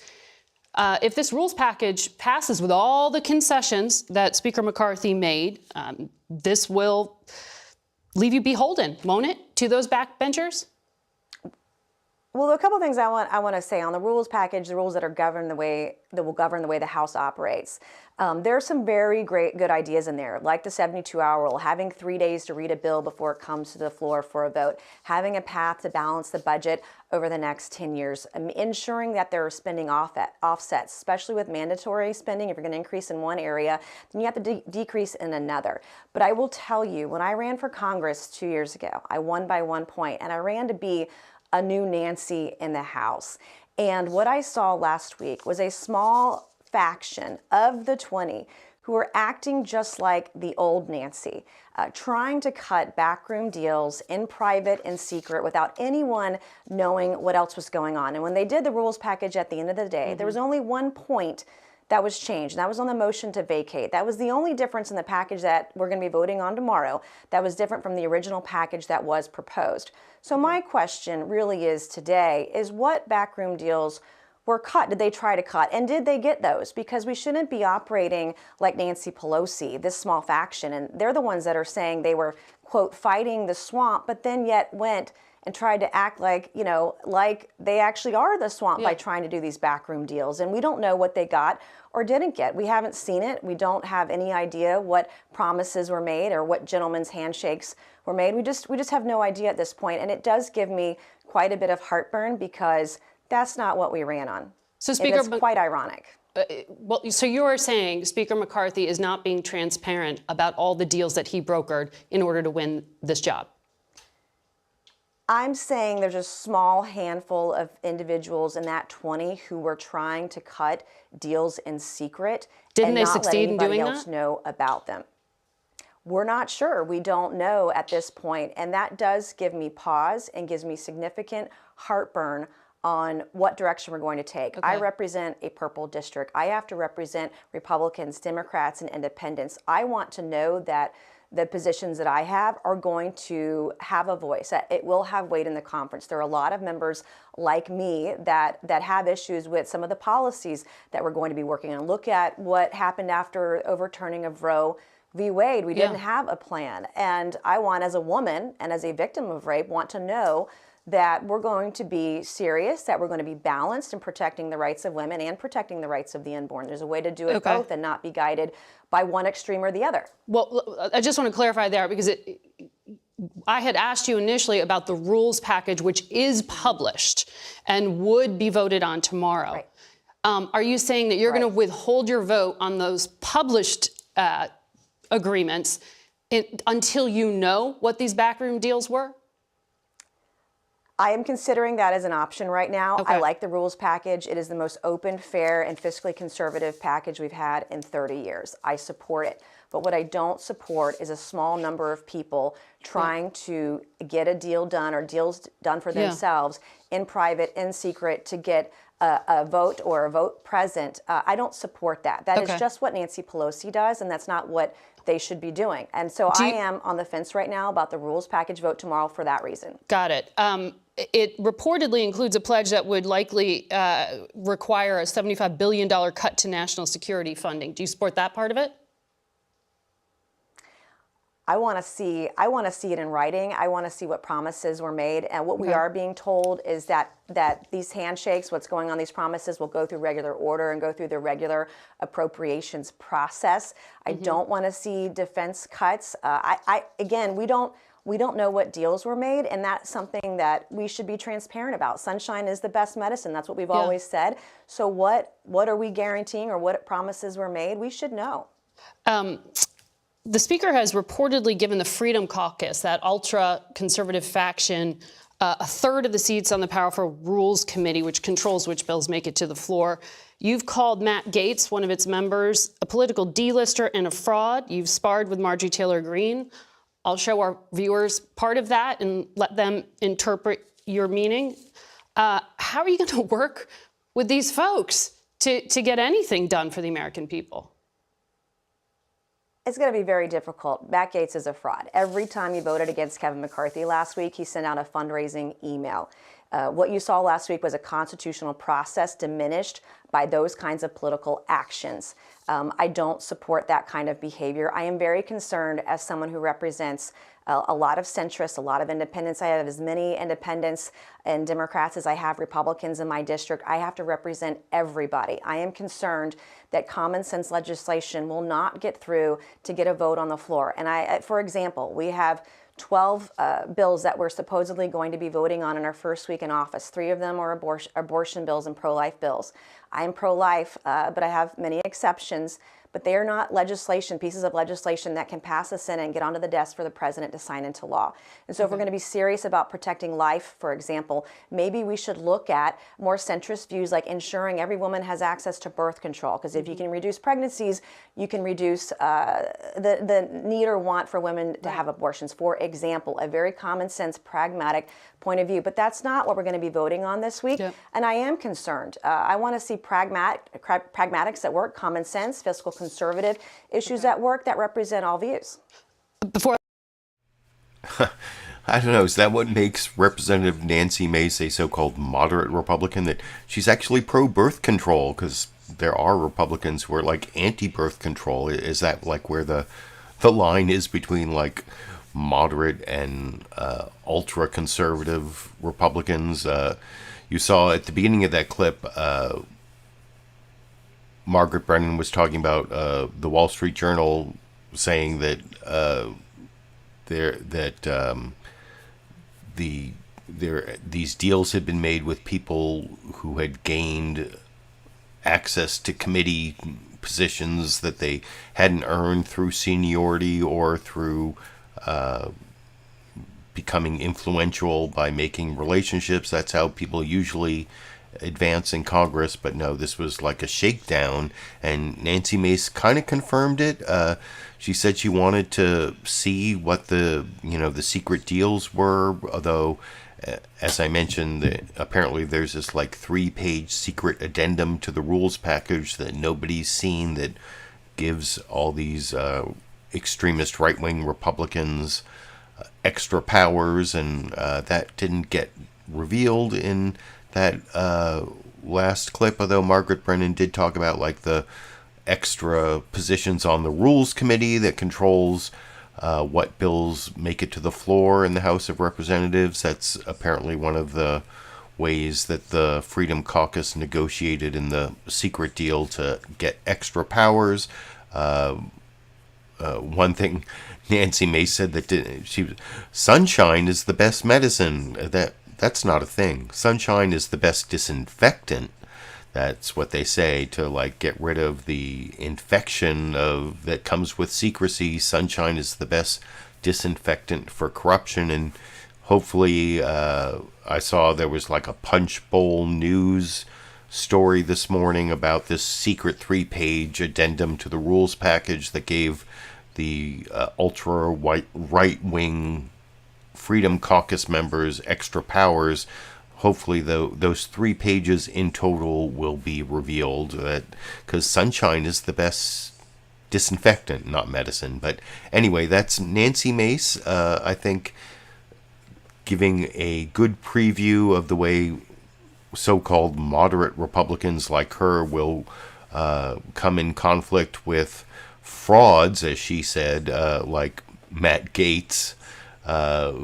[SPEAKER 14] If this rules package passes with all the concessions that Speaker McCarthy made, this will leave you beholden, won't it, to those backbenchers?
[SPEAKER 1] Well, there are a couple of things I want to say on the rules package, the rules that will govern the way the House operates. There are some very good ideas in there, like the 72-hour rule, having 3 days to read a bill before it comes to the floor for a vote, having a path to balance the budget over the next 10 years, ensuring that there are spending offsets, especially with mandatory spending. If you're going to increase in one area, then you have to decrease in another. But I will tell you, when I ran for Congress 2 years ago, I won by 1 point, and I ran to be a new Nancy in the House. And what I saw last week was a small faction of the 20 who were acting just like the old Nancy, trying to cut backroom deals in private and secret without anyone knowing what else was going on. And when they did the rules package at the end of the day, there was only 1 point that was changed. That was on the motion to vacate. That was the only difference in the package that we're going to be voting on tomorrow that was different from the original package that was proposed. So my question really is today is what backroom deals were cut? Did they try to cut? And did they get those? Because we shouldn't be operating like Nancy Pelosi, this small faction. And they're the ones that are saying they were, quote, fighting the swamp, but then yet went and tried to act like, you know, like they actually are the swamp by trying to do these backroom deals. And we don't know what they got or didn't get. We haven't seen it. We don't have any idea what promises were made or what gentlemen's handshakes were made. We just have no idea at this point. And it does give me quite a bit of heartburn because that's not what we ran on.
[SPEAKER 14] So, Speaker,
[SPEAKER 1] it's quite ironic.
[SPEAKER 14] Well, so you're saying Speaker McCarthy is not being transparent about all the deals that he brokered in order to win this job?
[SPEAKER 1] I'm saying there's a small handful of individuals in that 20 who were trying to cut deals in secret.
[SPEAKER 14] Didn't
[SPEAKER 1] and
[SPEAKER 14] they
[SPEAKER 1] not
[SPEAKER 14] succeed in doing
[SPEAKER 1] let anybody else know about them. We're not sure. We don't know at this point, and that does give me pause and gives me significant heartburn on what direction we're going to take. I represent a purple district. I have to represent Republicans, Democrats, and independents. I want to know that the positions that I have are going to have a voice, that it will have weight in the conference. There are a lot of members like me that have issues with some of the policies that we're going to be working on. Look at what happened after overturning of Roe v. Wade. We didn't have a plan. And I want, as a woman and as a victim of rape, want to know that we're going to be serious, that we're going to be balanced in protecting the rights of women and protecting the rights of the unborn. There's a way to do it both and not be guided by one extreme or the other.
[SPEAKER 14] Well, I just want to clarify there, because I had asked you initially about the rules package, which is published and would be voted on tomorrow.
[SPEAKER 1] Right.
[SPEAKER 14] Are you saying that you're going to withhold your vote on those published agreements until you know what these backroom deals were?
[SPEAKER 1] I am considering that as an option right now. I like the rules package. It is the most open, fair, and fiscally conservative package we've had in 30 years. I support it. But what I don't support is a small number of people trying to get a deal done or deals done for themselves in private, in secret, to get a vote or a vote present. I don't support that. That is just what Nancy Pelosi does, and that's not what they should be doing. And so I am on the fence right now about the rules package vote tomorrow for that reason.
[SPEAKER 14] Got it. It reportedly includes a pledge that would likely require a $75 billion cut to national security funding. Do you support that part of it?
[SPEAKER 1] I want to see it in writing. I want to see what promises were made. And what we are being told is that these handshakes, what's going on, these promises will go through regular order and go through the regular appropriations process. I don't want to see defense cuts. Again, we don't know what deals were made, and that's something that we should be transparent about. Sunshine is the best medicine. That's what we've always said. So what are we guaranteeing, or what promises were made? We should know.
[SPEAKER 14] The Speaker has reportedly given the Freedom Caucus, that ultra-conservative faction, a third of the seats on the powerful Rules Committee, which controls which bills make it to the floor. You've called Matt Gaetz, one of its members, a political D-lister and a fraud. You've sparred with Marjorie Taylor Greene. I'll show our viewers part of that and let them interpret your meaning. How are you going to work with these folks to get anything done for the American people?
[SPEAKER 1] It's going to be very difficult. Matt Gaetz is a fraud. Every time he voted against Kevin McCarthy last week, he sent out a fundraising email. What you saw last week was a constitutional process diminished by those kinds of political actions. I don't support that kind of behavior. I am very concerned, as someone who represents a lot of centrists, a lot of independents. I have as many independents and Democrats as I have Republicans in my district. I have to represent everybody. I am concerned that common sense legislation will not get through to get a vote on the floor. And for example, we have 12 bills that we're supposedly going to be voting on in our first week in office. 3 of them are abortion bills and pro-life bills. I am pro-life, but I have many exceptions. But they are not pieces of legislation that can pass the Senate and get onto the desk for the president to sign into law. And so if we're going to be serious about protecting life, for example, maybe we should look at more centrist views like ensuring every woman has access to birth control. Because if you can reduce pregnancies, you can reduce the need or want for women to have abortions. For example, a very common sense, pragmatic point of view. But that's not what we're going to be voting on this week. And I am concerned. I want to see pragmatics at work, common sense, fiscal conservative issues at work that represent all views.
[SPEAKER 2] I don't know, is that what makes Representative Nancy Mace a so-called moderate Republican, that she's actually pro-birth control? Because there are Republicans who are like anti-birth control. Is that like where the line is between like moderate and ultra-conservative Republicans? You saw at the beginning of that clip, Margaret Brennan was talking about the Wall Street Journal saying that these deals had been made with people who had gained access to committee positions that they hadn't earned through seniority or through becoming influential by making relationships. That's how people usually advance in Congress. But no, this was like a shakedown, and Nancy Mace kind of confirmed it. She said she wanted to see what the secret deals were, although as I mentioned, apparently there's this like 3-page secret addendum to the rules package that nobody's seen that gives all these extremist right-wing Republicans extra powers, and that didn't get revealed in that last clip, although Margaret Brennan did talk about like the extra positions on the Rules Committee that controls what bills make it to the floor in the House of Representatives. That's apparently one of the ways that the Freedom Caucus negotiated in the secret deal to get extra powers. One thing Nancy Mace said that sunshine is the best medicine. That's not a thing. Sunshine is the best disinfectant. That's what they say to like get rid of the infection that comes with secrecy. Sunshine is the best disinfectant for corruption. And hopefully, I saw there was like a Punch Bowl News story this morning about this secret 3-page addendum to the rules package that gave the ultra right-wing Freedom Caucus members extra powers. Hopefully, those 3 pages in total will be revealed, because sunshine is the best disinfectant, not medicine. But anyway, that's Nancy Mace, I think, giving a good preview of the way so-called moderate Republicans like her will come in conflict with frauds, as she said, like Matt Gaetz,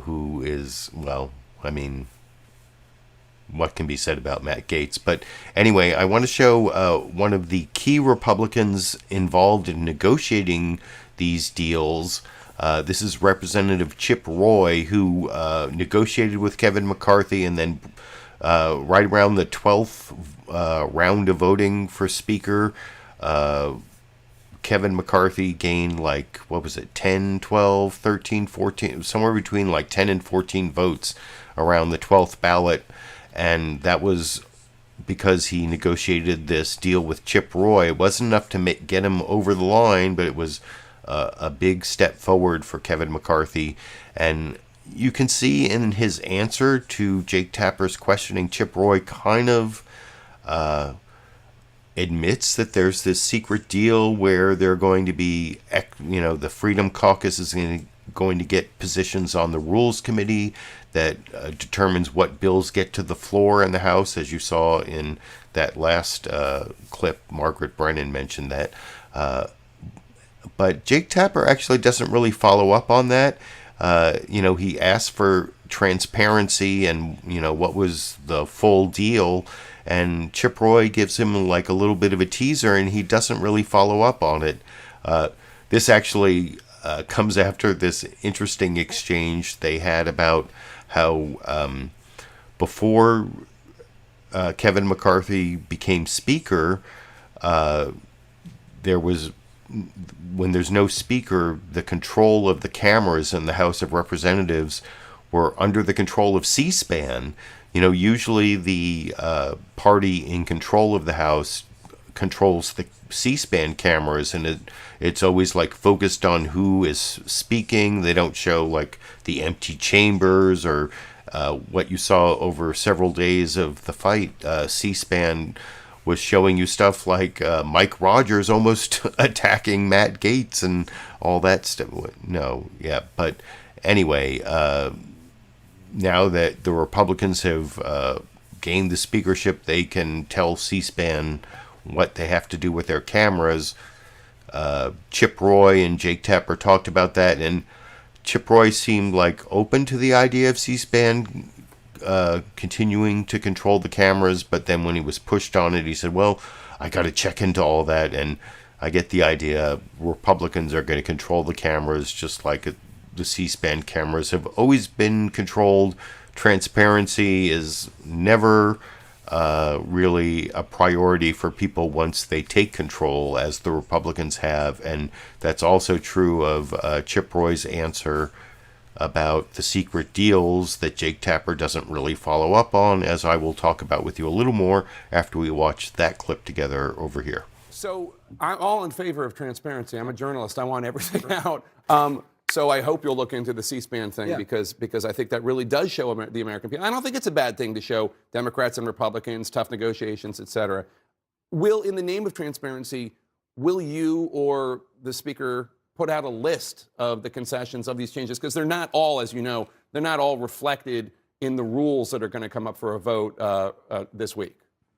[SPEAKER 2] who is, well, I mean, what can be said about Matt Gaetz? But anyway, I want to show one of the key Republicans involved in negotiating these deals. This is Representative Chip Roy, who negotiated with Kevin McCarthy, and then right around the 12th round of voting for Speaker, Kevin McCarthy gained like, 10, 12, 13, 14, somewhere between like 10 and 14 votes around the 12th ballot. And that was because he negotiated this deal with Chip Roy. It wasn't enough to get him over the line, but it was a big step forward for Kevin McCarthy. And you can see in his answer to Jake Tapper's questioning, Chip Roy kind of admits that there's this secret deal where they're going to be, the Freedom Caucus is going to get positions on the Rules Committee that determines what bills get to the floor in the House. As you saw in that last clip, Margaret Brennan mentioned that. But Jake Tapper actually doesn't really follow up on that. He asked for transparency and, what was the full deal. And Chip Roy gives him like a little bit of a teaser, and he doesn't really follow up on it. This actually comes after this interesting exchange they had about how before Kevin McCarthy became Speaker, there was, when there's no Speaker, the control of the cameras in the House of Representatives were under the control of C-SPAN. Usually the party in control of the House controls the C-SPAN cameras, and it's always like focused on who is speaking. They don't show like the empty chambers or what you saw over several days of the fight. C-SPAN was showing you stuff like Mike Rogers almost attacking Matt Gaetz and all that stuff. But anyway, now that the Republicans have gained the speakership, they can tell C-SPAN what they have to do with their cameras. Chip Roy and Jake Tapper talked about that, and Chip Roy seemed like open to the idea of C-SPAN continuing to control the cameras, but then when he was pushed on it, he said, well, I got to check into all that. And I get the idea. Republicans are going to control the cameras just like the C-SPAN cameras have always been controlled. Transparency is never really a priority for people once they take control, as the Republicans have. And that's also true of Chip Roy's answer about the secret deals that Jake Tapper doesn't really follow up on, as I will talk about with you a little more after we watch that clip together over here.
[SPEAKER 21] So I'm all in favor of transparency. I'm a journalist. I want everything out. So I hope you'll look into the C-SPAN thing because I think that really does show the American people. I don't think it's a bad thing to show Democrats and Republicans, tough negotiations, et cetera. In the name of transparency, will you or the Speaker put out a list of the concessions of these changes? Because they're not all, as you know, they're not all reflected in the rules that are going to come up for a vote this week.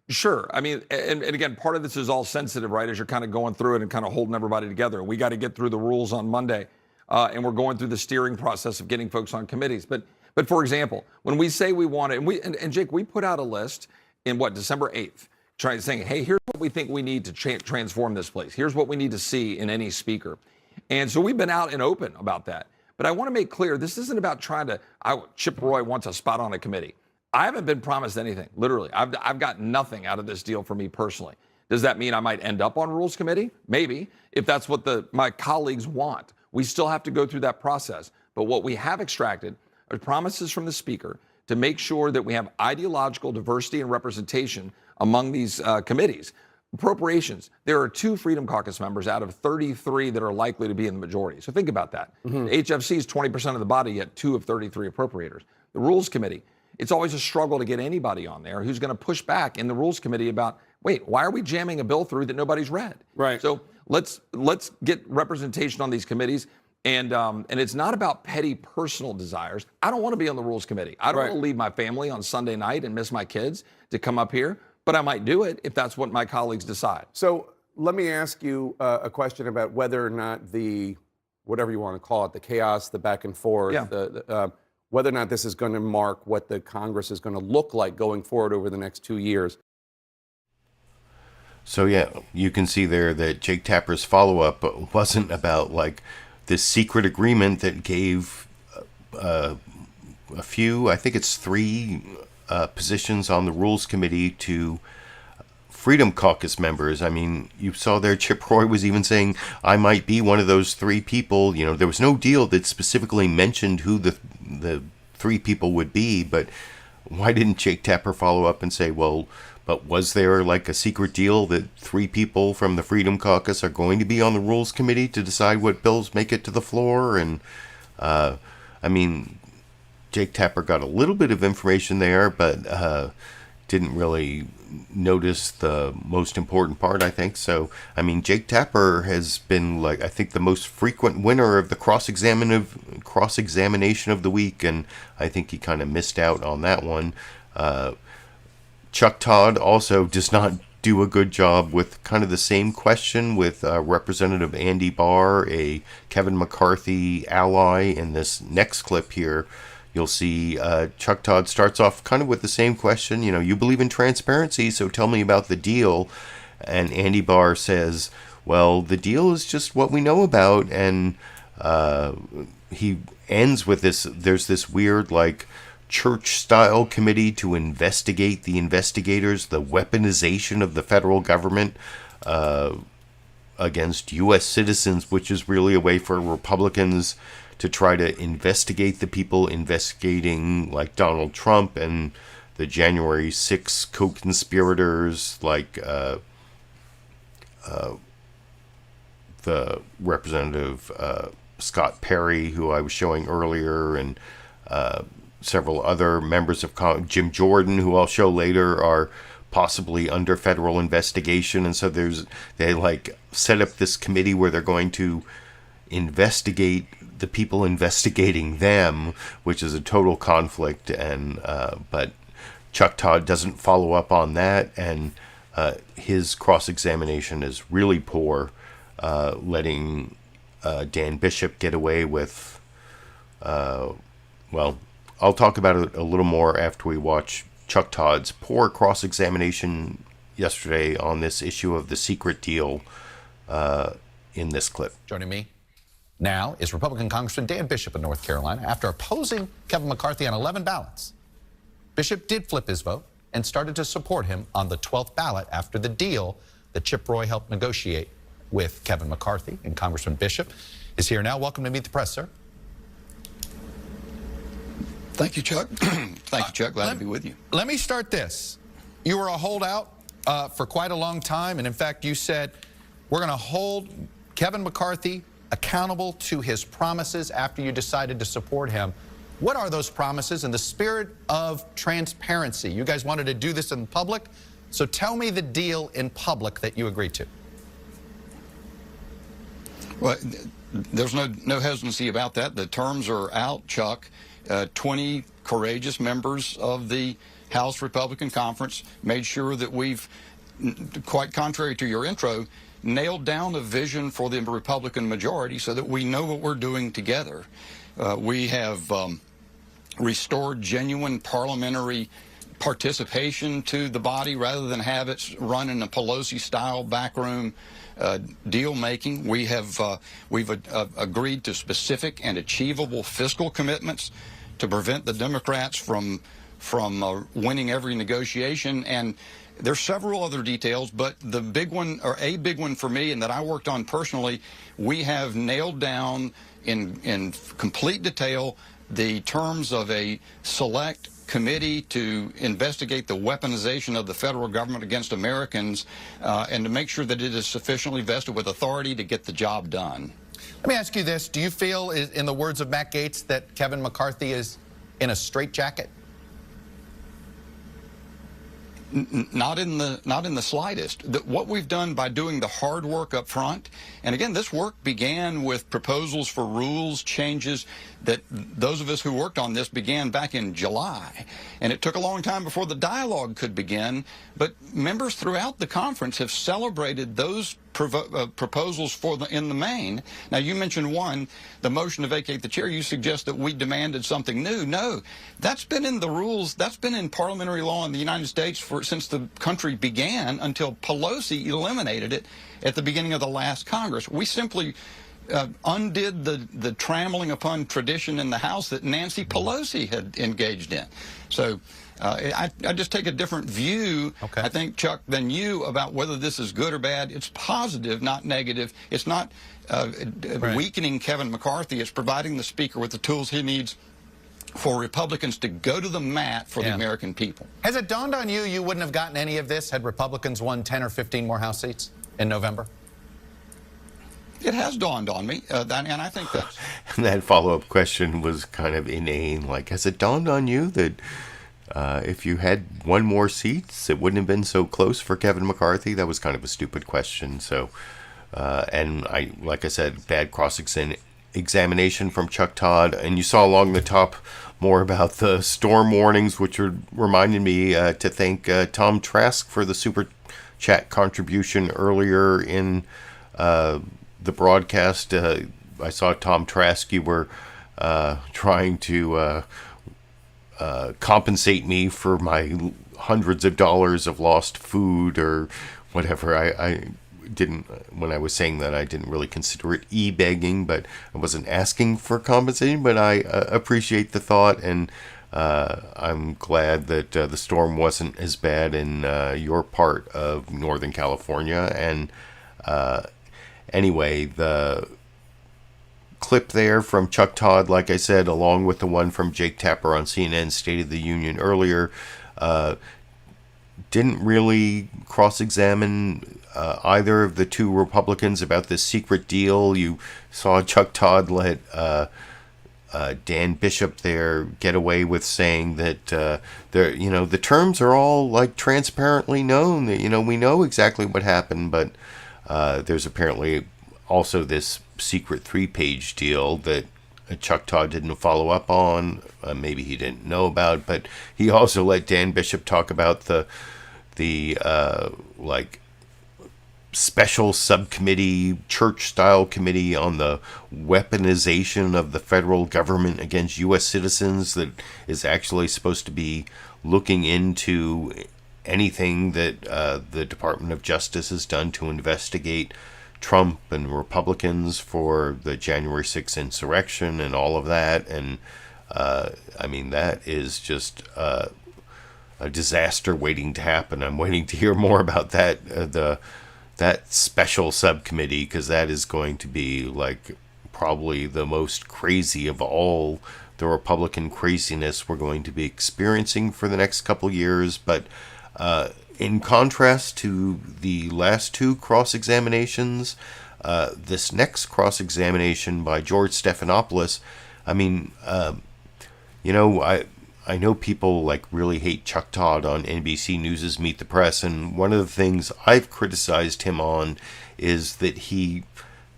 [SPEAKER 20] Sure. I mean, and again, part of this is all sensitive, right, as you're kind of going through it and kind of holding everybody together. We got to get through the rules on Monday. And we're going through the steering process of getting folks on committees. But for example, when we say we want it, and Jake, we put out a list in December 8th, saying, hey, here's what we think we need to transform this place. Here's what we need to see in any speaker. And so we've been out and open about that. But I want to make clear, this isn't about Chip Roy wants a spot on a committee. I haven't been promised anything, literally. I've got nothing out of this deal for me personally. Does that mean I might end up on Rules Committee? Maybe, if that's what my colleagues want. We still have to go through that process. But what we have extracted are promises from the Speaker to make sure that we have ideological diversity and representation among these committees. Appropriations, there are 2 Freedom Caucus members out of 33 that are likely to be in the majority. So think about that. Mm-hmm. HFC is 20% of the body, yet 2 of 33 appropriators. The Rules Committee, it's always a struggle to get anybody on there who's going to push back in the Rules Committee about, wait, why are we jamming a bill through that nobody's read? Right. So let's get representation on these committees. And it's not about petty personal desires. I don't want to be on the Rules Committee. I don't want to leave my family on Sunday night and miss my kids to come up here. But I might do it if that's what my colleagues decide.
[SPEAKER 21] So let me ask you a question about whether or not the, whatever you want to call it, the chaos, the back and forth, whether or not this is going to mark what the Congress is going to look like going forward over the next 2 years.
[SPEAKER 2] So yeah, you can see there that Jake Tapper's follow-up wasn't about like this secret agreement that gave a few, I think it's 3 positions on the Rules Committee to Freedom Caucus members. I mean, you saw there Chip Roy was even saying, I might be one of those 3 people. You know, there was no deal that specifically mentioned who the 3 people would be, but why didn't Jake Tapper follow up and say, well, but was there like a secret deal that 3 people from the Freedom Caucus are going to be on the Rules Committee to decide what bills make it to the floor? And I mean, Jake Tapper got a little bit of information there, but didn't really notice the most important part, I think. So, I mean, Jake Tapper has been, like, I think the most frequent winner of the cross-examination of the week, and I think he kind of missed out on that one. Chuck Todd also does not do a good job with kind of the same question with Representative Andy Barr, a Kevin McCarthy ally. In this next clip here, you'll see Chuck Todd starts off kind of with the same question. You know, you believe in transparency, so tell me about the deal. And Andy Barr says, well, the deal is just what we know about. And he ends with this, there's this weird, like, church-style committee to investigate the investigators, the weaponization of the federal government against U.S. citizens, which is really a way for Republicans to try to investigate the people investigating, like Donald Trump and the January 6 co-conspirators, like the Representative Scott Perry, who I was showing earlier, and several other members of Congress, Jim Jordan, who I'll show later, are possibly under federal investigation. And so they like set up this committee where they're going to investigate the people investigating them, which is a total conflict. And but Chuck Todd doesn't follow up on that, and his cross-examination is really poor, letting Dan Bishop get away with, well, I'll talk about it a little more after we watch Chuck Todd's poor cross-examination yesterday on this issue of the secret deal in this clip.
[SPEAKER 18] Joining me now is Republican Congressman Dan Bishop of North Carolina. After opposing Kevin McCarthy on 11 ballots, Bishop did flip his vote and started to support him on the 12th ballot after the deal that Chip Roy helped negotiate with Kevin McCarthy. And Congressman Bishop is here now. Welcome to Meet the Press, sir.
[SPEAKER 6] Thank you, Chuck. Thank you, Chuck. Glad to be with you.
[SPEAKER 18] Let me start this. You were a holdout for quite a long time, and in fact, you said, we're going to hold Kevin McCarthy accountable to his promises after you decided to support him. What are those promises in the spirit of transparency? You guys wanted to do this in public, so tell me the deal in public that you agreed to.
[SPEAKER 6] Well, there's no hesitancy about that. The terms are out, Chuck. 20 courageous members of the House Republican Conference made sure that we've, quite contrary to your intro, nailed down a vision for the Republican majority so that we know what we're doing together. We have restored genuine parliamentary participation to the body rather than have it run in a Pelosi-style backroom deal making. We've agreed to specific and achievable fiscal commitments to prevent the Democrats from winning every negotiation. And there's several other details, but the big one, or a big one for me, and that I worked on personally, we have nailed down in complete detail the terms of a select committee to investigate the weaponization of the federal government against Americans and to make sure that it is sufficiently vested with authority to get the job done.
[SPEAKER 18] Let me ask you this. Do you feel, in the words of Matt Gaetz, that Kevin McCarthy is in a straitjacket?
[SPEAKER 6] Not in the slightest. What we've done by doing the hard work up front, and again, this work began with proposals for rules changes that those of us who worked on this began back in July. And it took a long time before the dialogue could begin, but members throughout the conference have celebrated those proposals in the main. Now, you mentioned one, the motion to vacate the chair. You suggest that we demanded something new. No, that's been in the rules. That's been in parliamentary law in the United States since the country began until Pelosi eliminated it at the beginning of the last Congress. We simply undid the trammeling upon tradition in the House that Nancy Pelosi had engaged in. So I just take a different view, I think, Chuck, than you about whether this is good or bad. It's positive, not negative. It's not weakening Kevin McCarthy. It's providing the Speaker with the tools he needs for Republicans to go to the mat for the American people.
[SPEAKER 18] Has it dawned on you you wouldn't have gotten any of this had Republicans won 10 or 15 more House seats in November?
[SPEAKER 6] It has dawned on me, and I think that's...
[SPEAKER 2] And that follow-up question was kind of inane, like, has it dawned on you that if you had one more seats, it wouldn't have been so close for Kevin McCarthy? That was kind of a stupid question. So, and like I said, bad cross-examination from Chuck Todd. And you saw along the top more about the storm warnings, which reminded me to thank Tom Trask for the Super Chat contribution earlier in the broadcast. I saw Tom Trask, you were trying to compensate me for my hundreds of dollars of lost food or whatever. I didn't, when I was saying that, I didn't really consider it e-begging, but I wasn't asking for compensation, but I appreciate the thought, and I'm glad that the storm wasn't as bad in your part of Northern California. And anyway, the clip there from Chuck Todd, like I said, along with the one from Jake Tapper on CNN's State of the Union earlier, didn't really cross-examine either of the two Republicans about this secret deal. You saw Chuck Todd let Dan Bishop there get away with saying that the terms are all like transparently known. That we know exactly what happened, but there's apparently also this secret 3-page deal that Chuck Todd didn't follow up on. Maybe he didn't know about, but he also let Dan Bishop talk about the special subcommittee, church-style committee on the weaponization of the federal government against U.S. citizens that is actually supposed to be looking into anything that the Department of Justice has done to investigate Trump and Republicans for the January 6th insurrection and all of that. And I mean, that is just a disaster waiting to happen. I'm waiting to hear more about that, that special subcommittee, because that is going to be like probably the most crazy of all the Republican craziness we're going to be experiencing for the next couple years. But in contrast to the last two cross-examinations, this next cross-examination by George Stephanopoulos, I mean, I know people like really hate Chuck Todd on NBC News' Meet the Press, and one of the things I've criticized him on is that he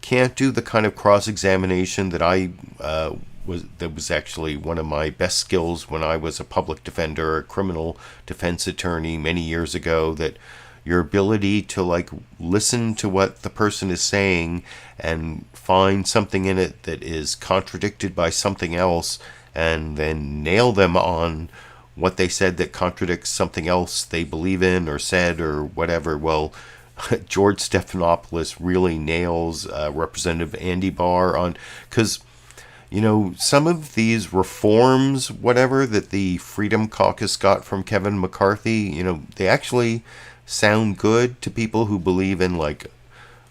[SPEAKER 2] can't do the kind of cross-examination that was actually one of my best skills when I was a public defender, a criminal defense attorney many years ago, that your ability to like listen to what the person is saying and find something in it that is contradicted by something else and then nail them on what they said that contradicts something else they believe in or said or whatever. Well, George Stephanopoulos really nails Representative Andy Barr on, because some of these reforms, whatever, that the Freedom Caucus got from Kevin McCarthy, they actually sound good to people who believe in like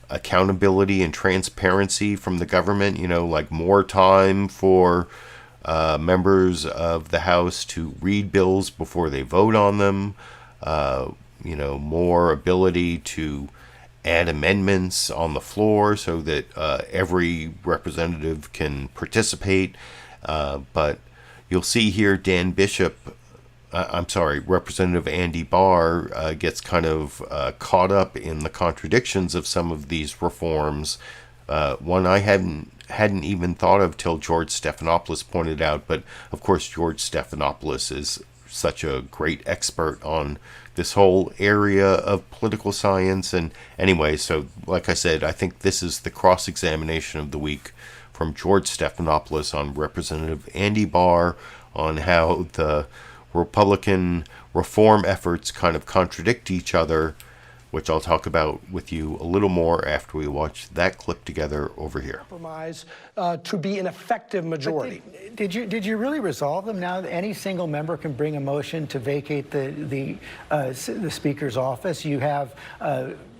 [SPEAKER 2] accountability and transparency from the government, like more time for members of the House to read bills before they vote on them, more ability to add amendments on the floor so that every representative can participate. But you'll see here Representative Andy Barr gets kind of caught up in the contradictions of some of these reforms. One I hadn't even thought of till George Stephanopoulos pointed out, but of course George Stephanopoulos is such a great expert on this whole area of political science. And anyway, so like I said, I think this is the cross-examination of the week from George Stephanopoulos on Representative Andy Barr on how the Republican reform efforts kind of contradict each other, which I'll talk about with you a little more after we watch that clip together over here.
[SPEAKER 5] Compromise to be an effective majority.
[SPEAKER 11] Did you really resolve them now? Any single member can bring a motion to vacate the Speaker's office. You have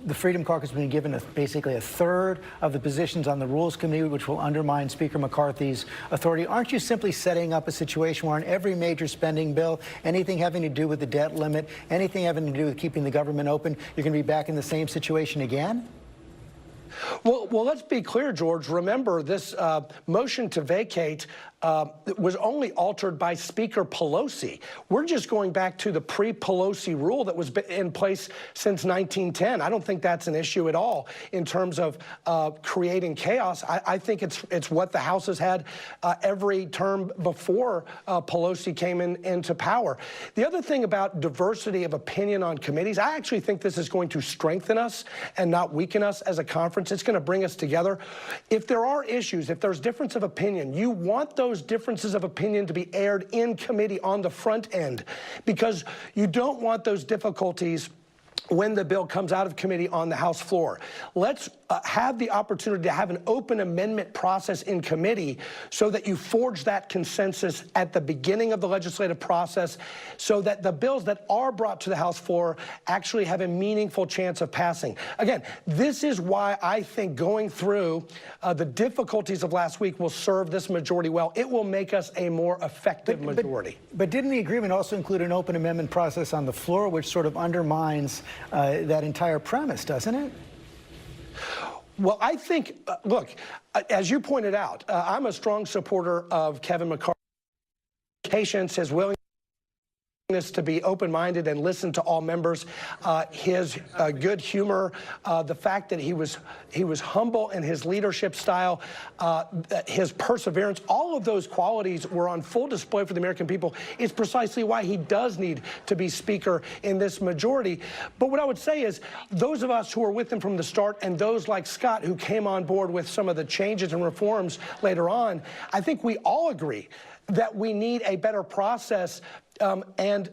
[SPEAKER 11] the Freedom Caucus being given basically a third of the positions on the Rules Committee, which will undermine Speaker McCarthy's authority. Aren't you simply setting up a situation where on every major spending bill, anything having to do with the debt limit, anything having to do with keeping the government open, you're going to be back in the same situation again?
[SPEAKER 5] Well, let's be clear, George. Remember, this motion to vacate was only altered by Speaker Pelosi. We're just going back to the pre-Pelosi rule that was in place since 1910. I don't think that's an issue at all in terms of creating chaos. I think it's what the House has had every term before Pelosi came into power. The other thing about diversity of opinion on committees, I actually think this is going to strengthen us and not weaken us as a conference. It's going to bring us together. If there are issues, if there's difference of opinion, you want those differences of opinion to be aired in committee on the front end, because you don't want those difficulties when the bill comes out of committee on the House floor. Let's have the opportunity to have an open amendment process in committee so that you forge that consensus at the beginning of the legislative process so that the bills that are brought to the House floor actually have a meaningful chance of passing. Again, this is why I think going through the difficulties of last week will serve this majority well. It will make us a more effective majority.
[SPEAKER 11] But didn't the agreement also include an open amendment process on the floor, which sort of undermines that entire premise, doesn't it?
[SPEAKER 5] Well, I think, look, as you pointed out, I'm a strong supporter of Kevin McCarthy. Patience, his willingness to be open-minded and listen to all members, his good humor, the fact that he was humble in his leadership style, his perseverance, all of those qualities were on full display for the American people. It's precisely why he does need to be Speaker in this majority. But what I would say is those of us who were with him from the start and those like Scott who came on board with some of the changes and reforms later on, I think we all agree that we need a better process. And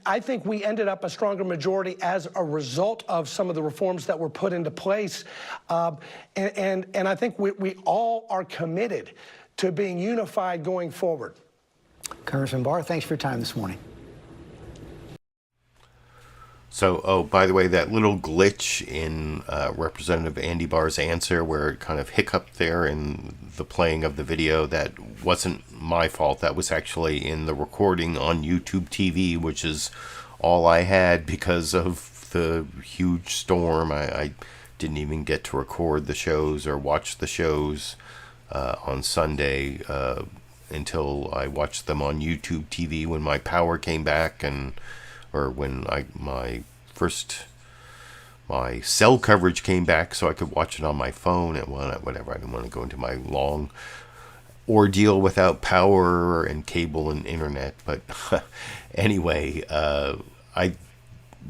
[SPEAKER 5] I think we ended up a stronger majority as a result of some of the reforms that were put into place. And I think we all are committed to being unified going forward.
[SPEAKER 11] Congressman Barr, thanks for your time this morning.
[SPEAKER 2] So, by the way, that little glitch in Representative Andy Barr's answer where it kind of hiccuped there in the playing of the video, that wasn't my fault. That was actually in the recording on YouTube TV, which is all I had because of the huge storm. I didn't even get to record the shows or watch the shows on Sunday until I watched them on YouTube TV when my power came back, or when my cell coverage came back, so I could watch it on my phone and whatever. I didn't want to go into my long ordeal without power and cable and internet, but anyway, I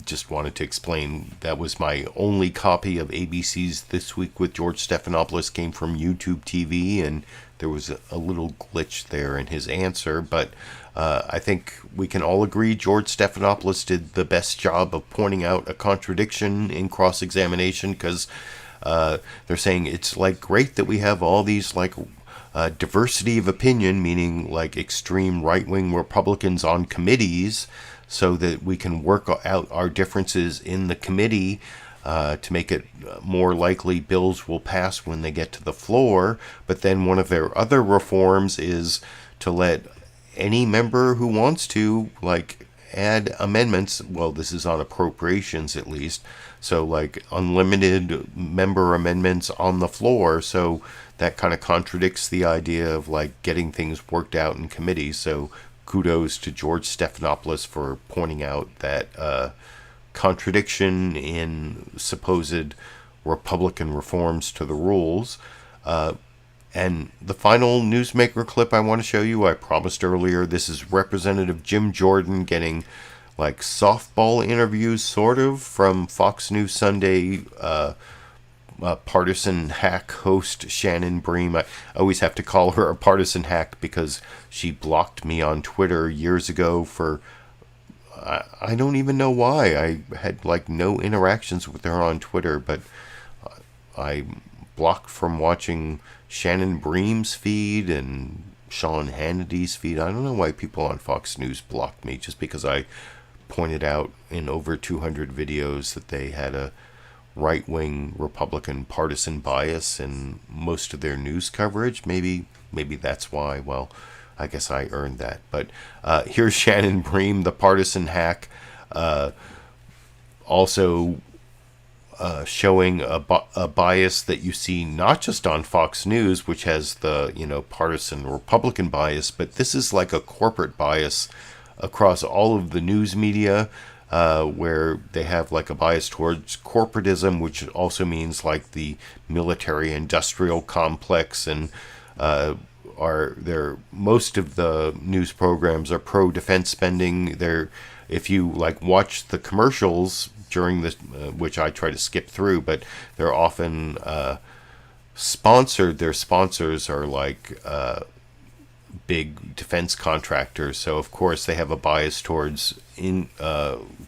[SPEAKER 2] just wanted to explain that was my only copy of ABC's This Week with George Stephanopoulos came from YouTube TV, and there was a little glitch there in his answer, but I think we can all agree George Stephanopoulos did the best job of pointing out a contradiction in cross-examination, because they're saying it's like great that we have all these like diversity of opinion, meaning like extreme right-wing Republicans on committees, so that we can work out our differences in the committee to make it more likely bills will pass when they get to the floor. But then one of their other reforms is to let any member who wants to like add amendments. Well, this is on appropriations at least. So like unlimited member amendments on the floor. So that kind of contradicts the idea of like getting things worked out in committee. So kudos to George Stephanopoulos for pointing out that contradiction in supposed Republican reforms to the rules. And the final newsmaker clip I want to show you, I promised earlier, this is Representative Jim Jordan getting like softball interviews, sort of, from Fox News Sunday partisan hack host Shannon Bream. I always have to call her a partisan hack because she blocked me on Twitter years ago for, I don't even know why. I had like no interactions with her on Twitter, but I blocked from watching Shannon Bream's feed and Sean Hannity's feed. I don't know why people on Fox News blocked me, just because I pointed out in over 200 videos that they had a right-wing Republican partisan bias in most of their news coverage. Maybe that's why. Well, I guess I earned that. But here's Shannon Bream, the partisan hack, also showing a bias that you see not just on Fox News, which has the partisan Republican bias, but this is like a corporate bias across all of the news media, where they have like a bias towards corporatism, which also means like the military-industrial complex, and most of the news programs are pro-defense spending. If you like watch the commercials during this, which I try to skip through, but they're often sponsored. Their sponsors are like big defense contractors, so of course they have a bias towards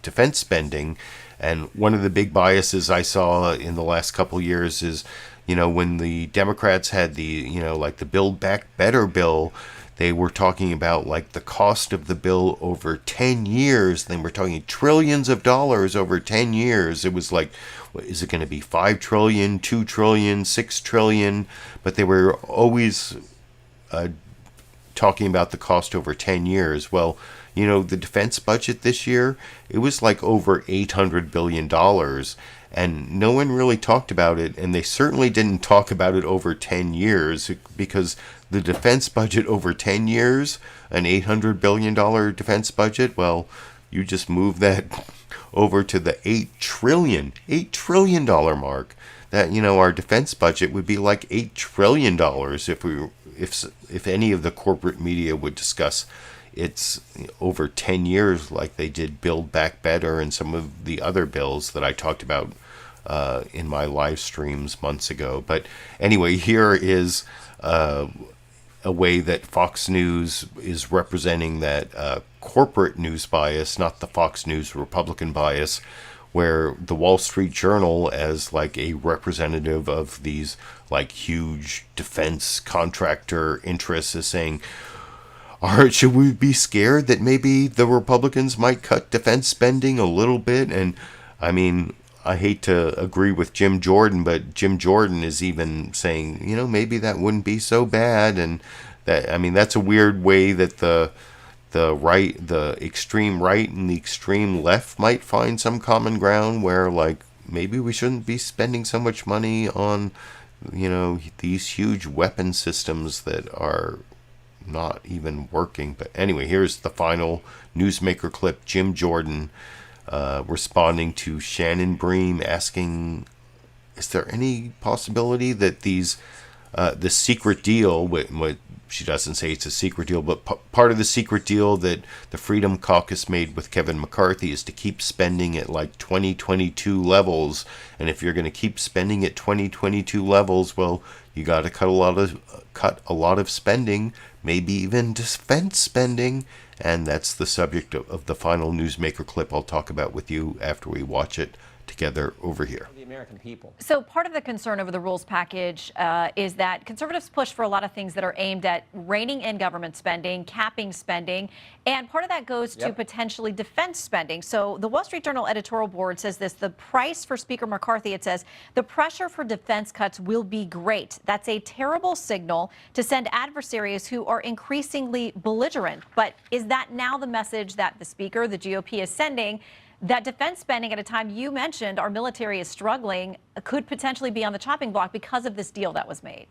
[SPEAKER 2] defense spending. And one of the big biases I saw in the last couple years is, when the Democrats had the like the Build Back Better bill, they were talking about like the cost of the bill over 10 years. They were talking trillions of dollars over 10 years. It was like, is it going to be 5 trillion, 2 trillion, 6 trillion? But they were always talking about the cost over 10 years. Well, the defense budget this year, it was like over $800 billion. And no one really talked about it, and they certainly didn't talk about it over 10 years, because the defense budget over 10 years, an $800 billion defense budget, well, you just move that over to the $8 trillion mark. That, our defense budget would be like $8 trillion if any of the corporate media would discuss it's over 10 years like they did Build Back Better and some of the other bills that I talked about in my live streams months ago. But anyway, here is a way that Fox News is representing that corporate news bias, not the Fox News Republican bias, where the Wall Street Journal, as like a representative of these like huge defense contractor interests, is saying, should we be scared that maybe the Republicans might cut defense spending a little bit? And I mean, I hate to agree with Jim Jordan, but Jim Jordan is even saying, maybe that wouldn't be so bad. And that, I mean, that's a weird way that the extreme right and the extreme left might find some common ground, where like maybe we shouldn't be spending so much money on, these huge weapon systems that are not even working. But anyway, here's the final newsmaker clip. Jim Jordan responding to Shannon Bream, asking, is there any possibility that the secret deal, what she doesn't say it's a secret deal, but part of the secret deal that the Freedom Caucus made with Kevin McCarthy is to keep spending at like 2022 levels. And if you're going to keep spending at 2022 levels, well, you got to cut a lot of spending, maybe even defense spending. And that's the subject of the final newsmaker clip I'll talk about with you after we watch it together over here.
[SPEAKER 7] The American people.
[SPEAKER 4] So part of the concern over the rules package is that conservatives push for a lot of things that are aimed at reining in government spending, capping spending, and part of that goes to potentially defense spending. So the Wall Street Journal editorial board says this: the price for Speaker McCarthy, it says, the pressure for defense cuts will be great. That's a terrible signal to send adversaries who are increasingly belligerent. But is that now the message that the Speaker, the GOP, is sending, that defense spending at a time you mentioned our military is struggling could potentially be on the chopping block because of this deal that was made?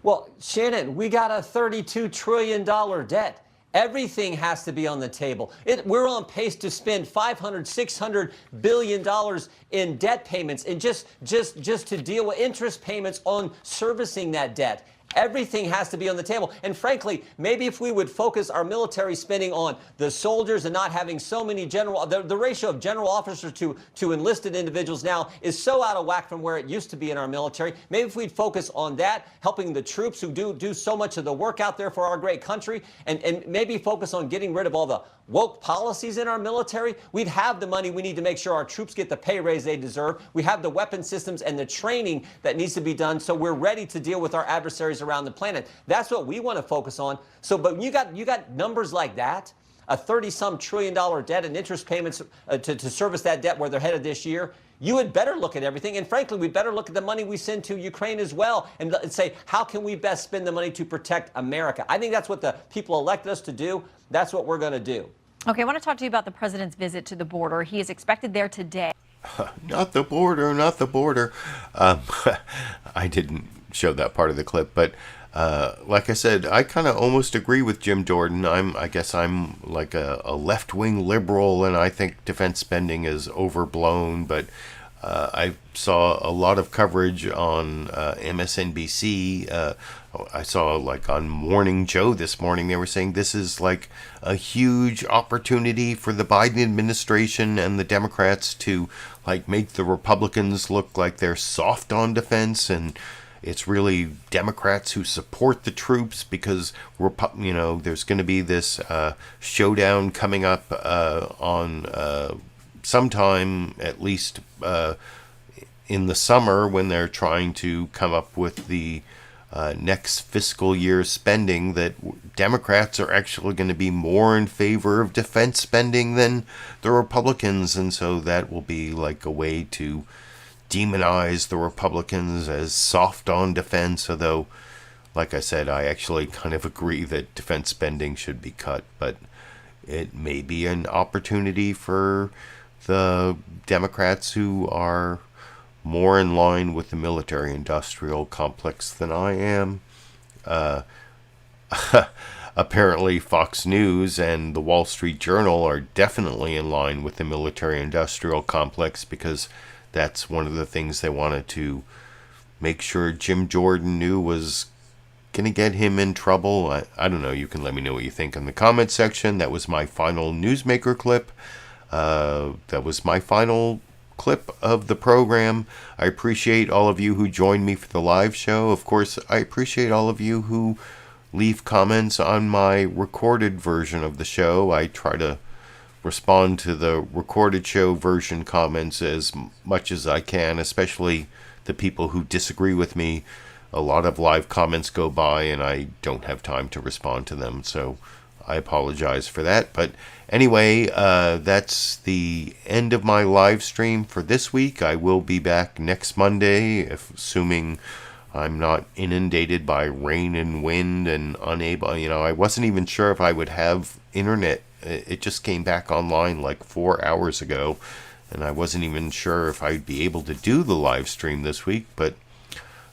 [SPEAKER 8] Well, Shannon, we got a $32 trillion debt. Everything has to be on the table. We're on pace to spend $500–600 billion in debt payments, and just to deal with interest payments on servicing that debt. Everything has to be on the table. And frankly, maybe if we would focus our military spending on the soldiers and not having so many the ratio of general officers to enlisted individuals now is so out of whack from where it used to be in our military. Maybe if we'd focus on that, helping the troops who do so much of the work out there for our great country, and maybe focus on getting rid of all the woke policies in our military, we'd have the money we need to make sure our troops get the pay raise they deserve. We have the weapon systems and the training that needs to be done so we're ready to deal with our adversaries around the planet. That's what we want to focus on. So, but you got numbers like that, a $30-some trillion debt and interest payments to service that debt where they're headed this year. You had better look at everything. And frankly, we better look at the money we send to Ukraine as well and say, how can we best spend the money to protect America? I think that's what the people elected us to do. That's what we're going to do.
[SPEAKER 4] Okay, I want to talk to you about the president's visit to the border. He is expected there today.
[SPEAKER 2] Not the border, not the border. I didn't show that part of the clip, but like I said, I kind of almost agree with Jim Jordan. I guess I'm like a left-wing liberal, and I think defense spending is overblown, but I saw a lot of coverage on MSNBC. I saw like on Morning Joe this morning, they were saying this is like a huge opportunity for the Biden administration and the Democrats to like make the Republicans look like they're soft on defense, and it's really Democrats who support the troops because there's going to be this showdown coming up on sometime at least in the summer when they're trying to come up with the next fiscal year spending, that Democrats are actually going to be more in favor of defense spending than the Republicans, and so that will be like a way to demonize the Republicans as soft on defense, although, like I said, I actually kind of agree that defense spending should be cut, but it may be an opportunity for the Democrats who are more in line with the military-industrial complex than I am. Apparently Fox News and the Wall Street Journal are definitely in line with the military-industrial complex, because that's one of the things they wanted to make sure Jim Jordan knew was going to get him in trouble. I don't know. You can let me know what you think in the comment section. That was my final newsmaker clip. That was my final clip of the program. I appreciate all of you who joined me for the live show. Of course, I appreciate all of you who leave comments on my recorded version of the show. I try to respond to the recorded show version comments as much as I can, especially the people who disagree with me. A lot of live comments go by and I don't have time to respond to them, so I apologize for that. But anyway, that's the end of my live stream for this week. I will be back next Monday, assuming I'm not inundated by rain and wind and unable. I wasn't even sure if I would have internet. It just came back online like 4 hours ago, and I wasn't even sure if I'd be able to do the live stream this week, but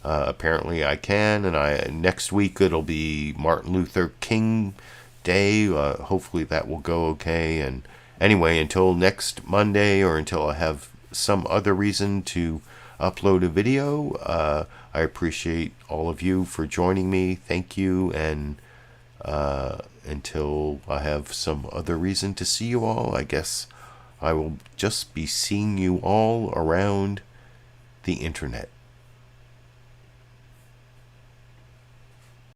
[SPEAKER 2] apparently I can. And next week it'll be Martin Luther King Day. Hopefully that will go okay. And anyway, until next Monday, or until I have some other reason to upload a video, I appreciate all of you for joining me. Thank you. And until I have some other reason to see you all, I guess I will just be seeing you all around the internet.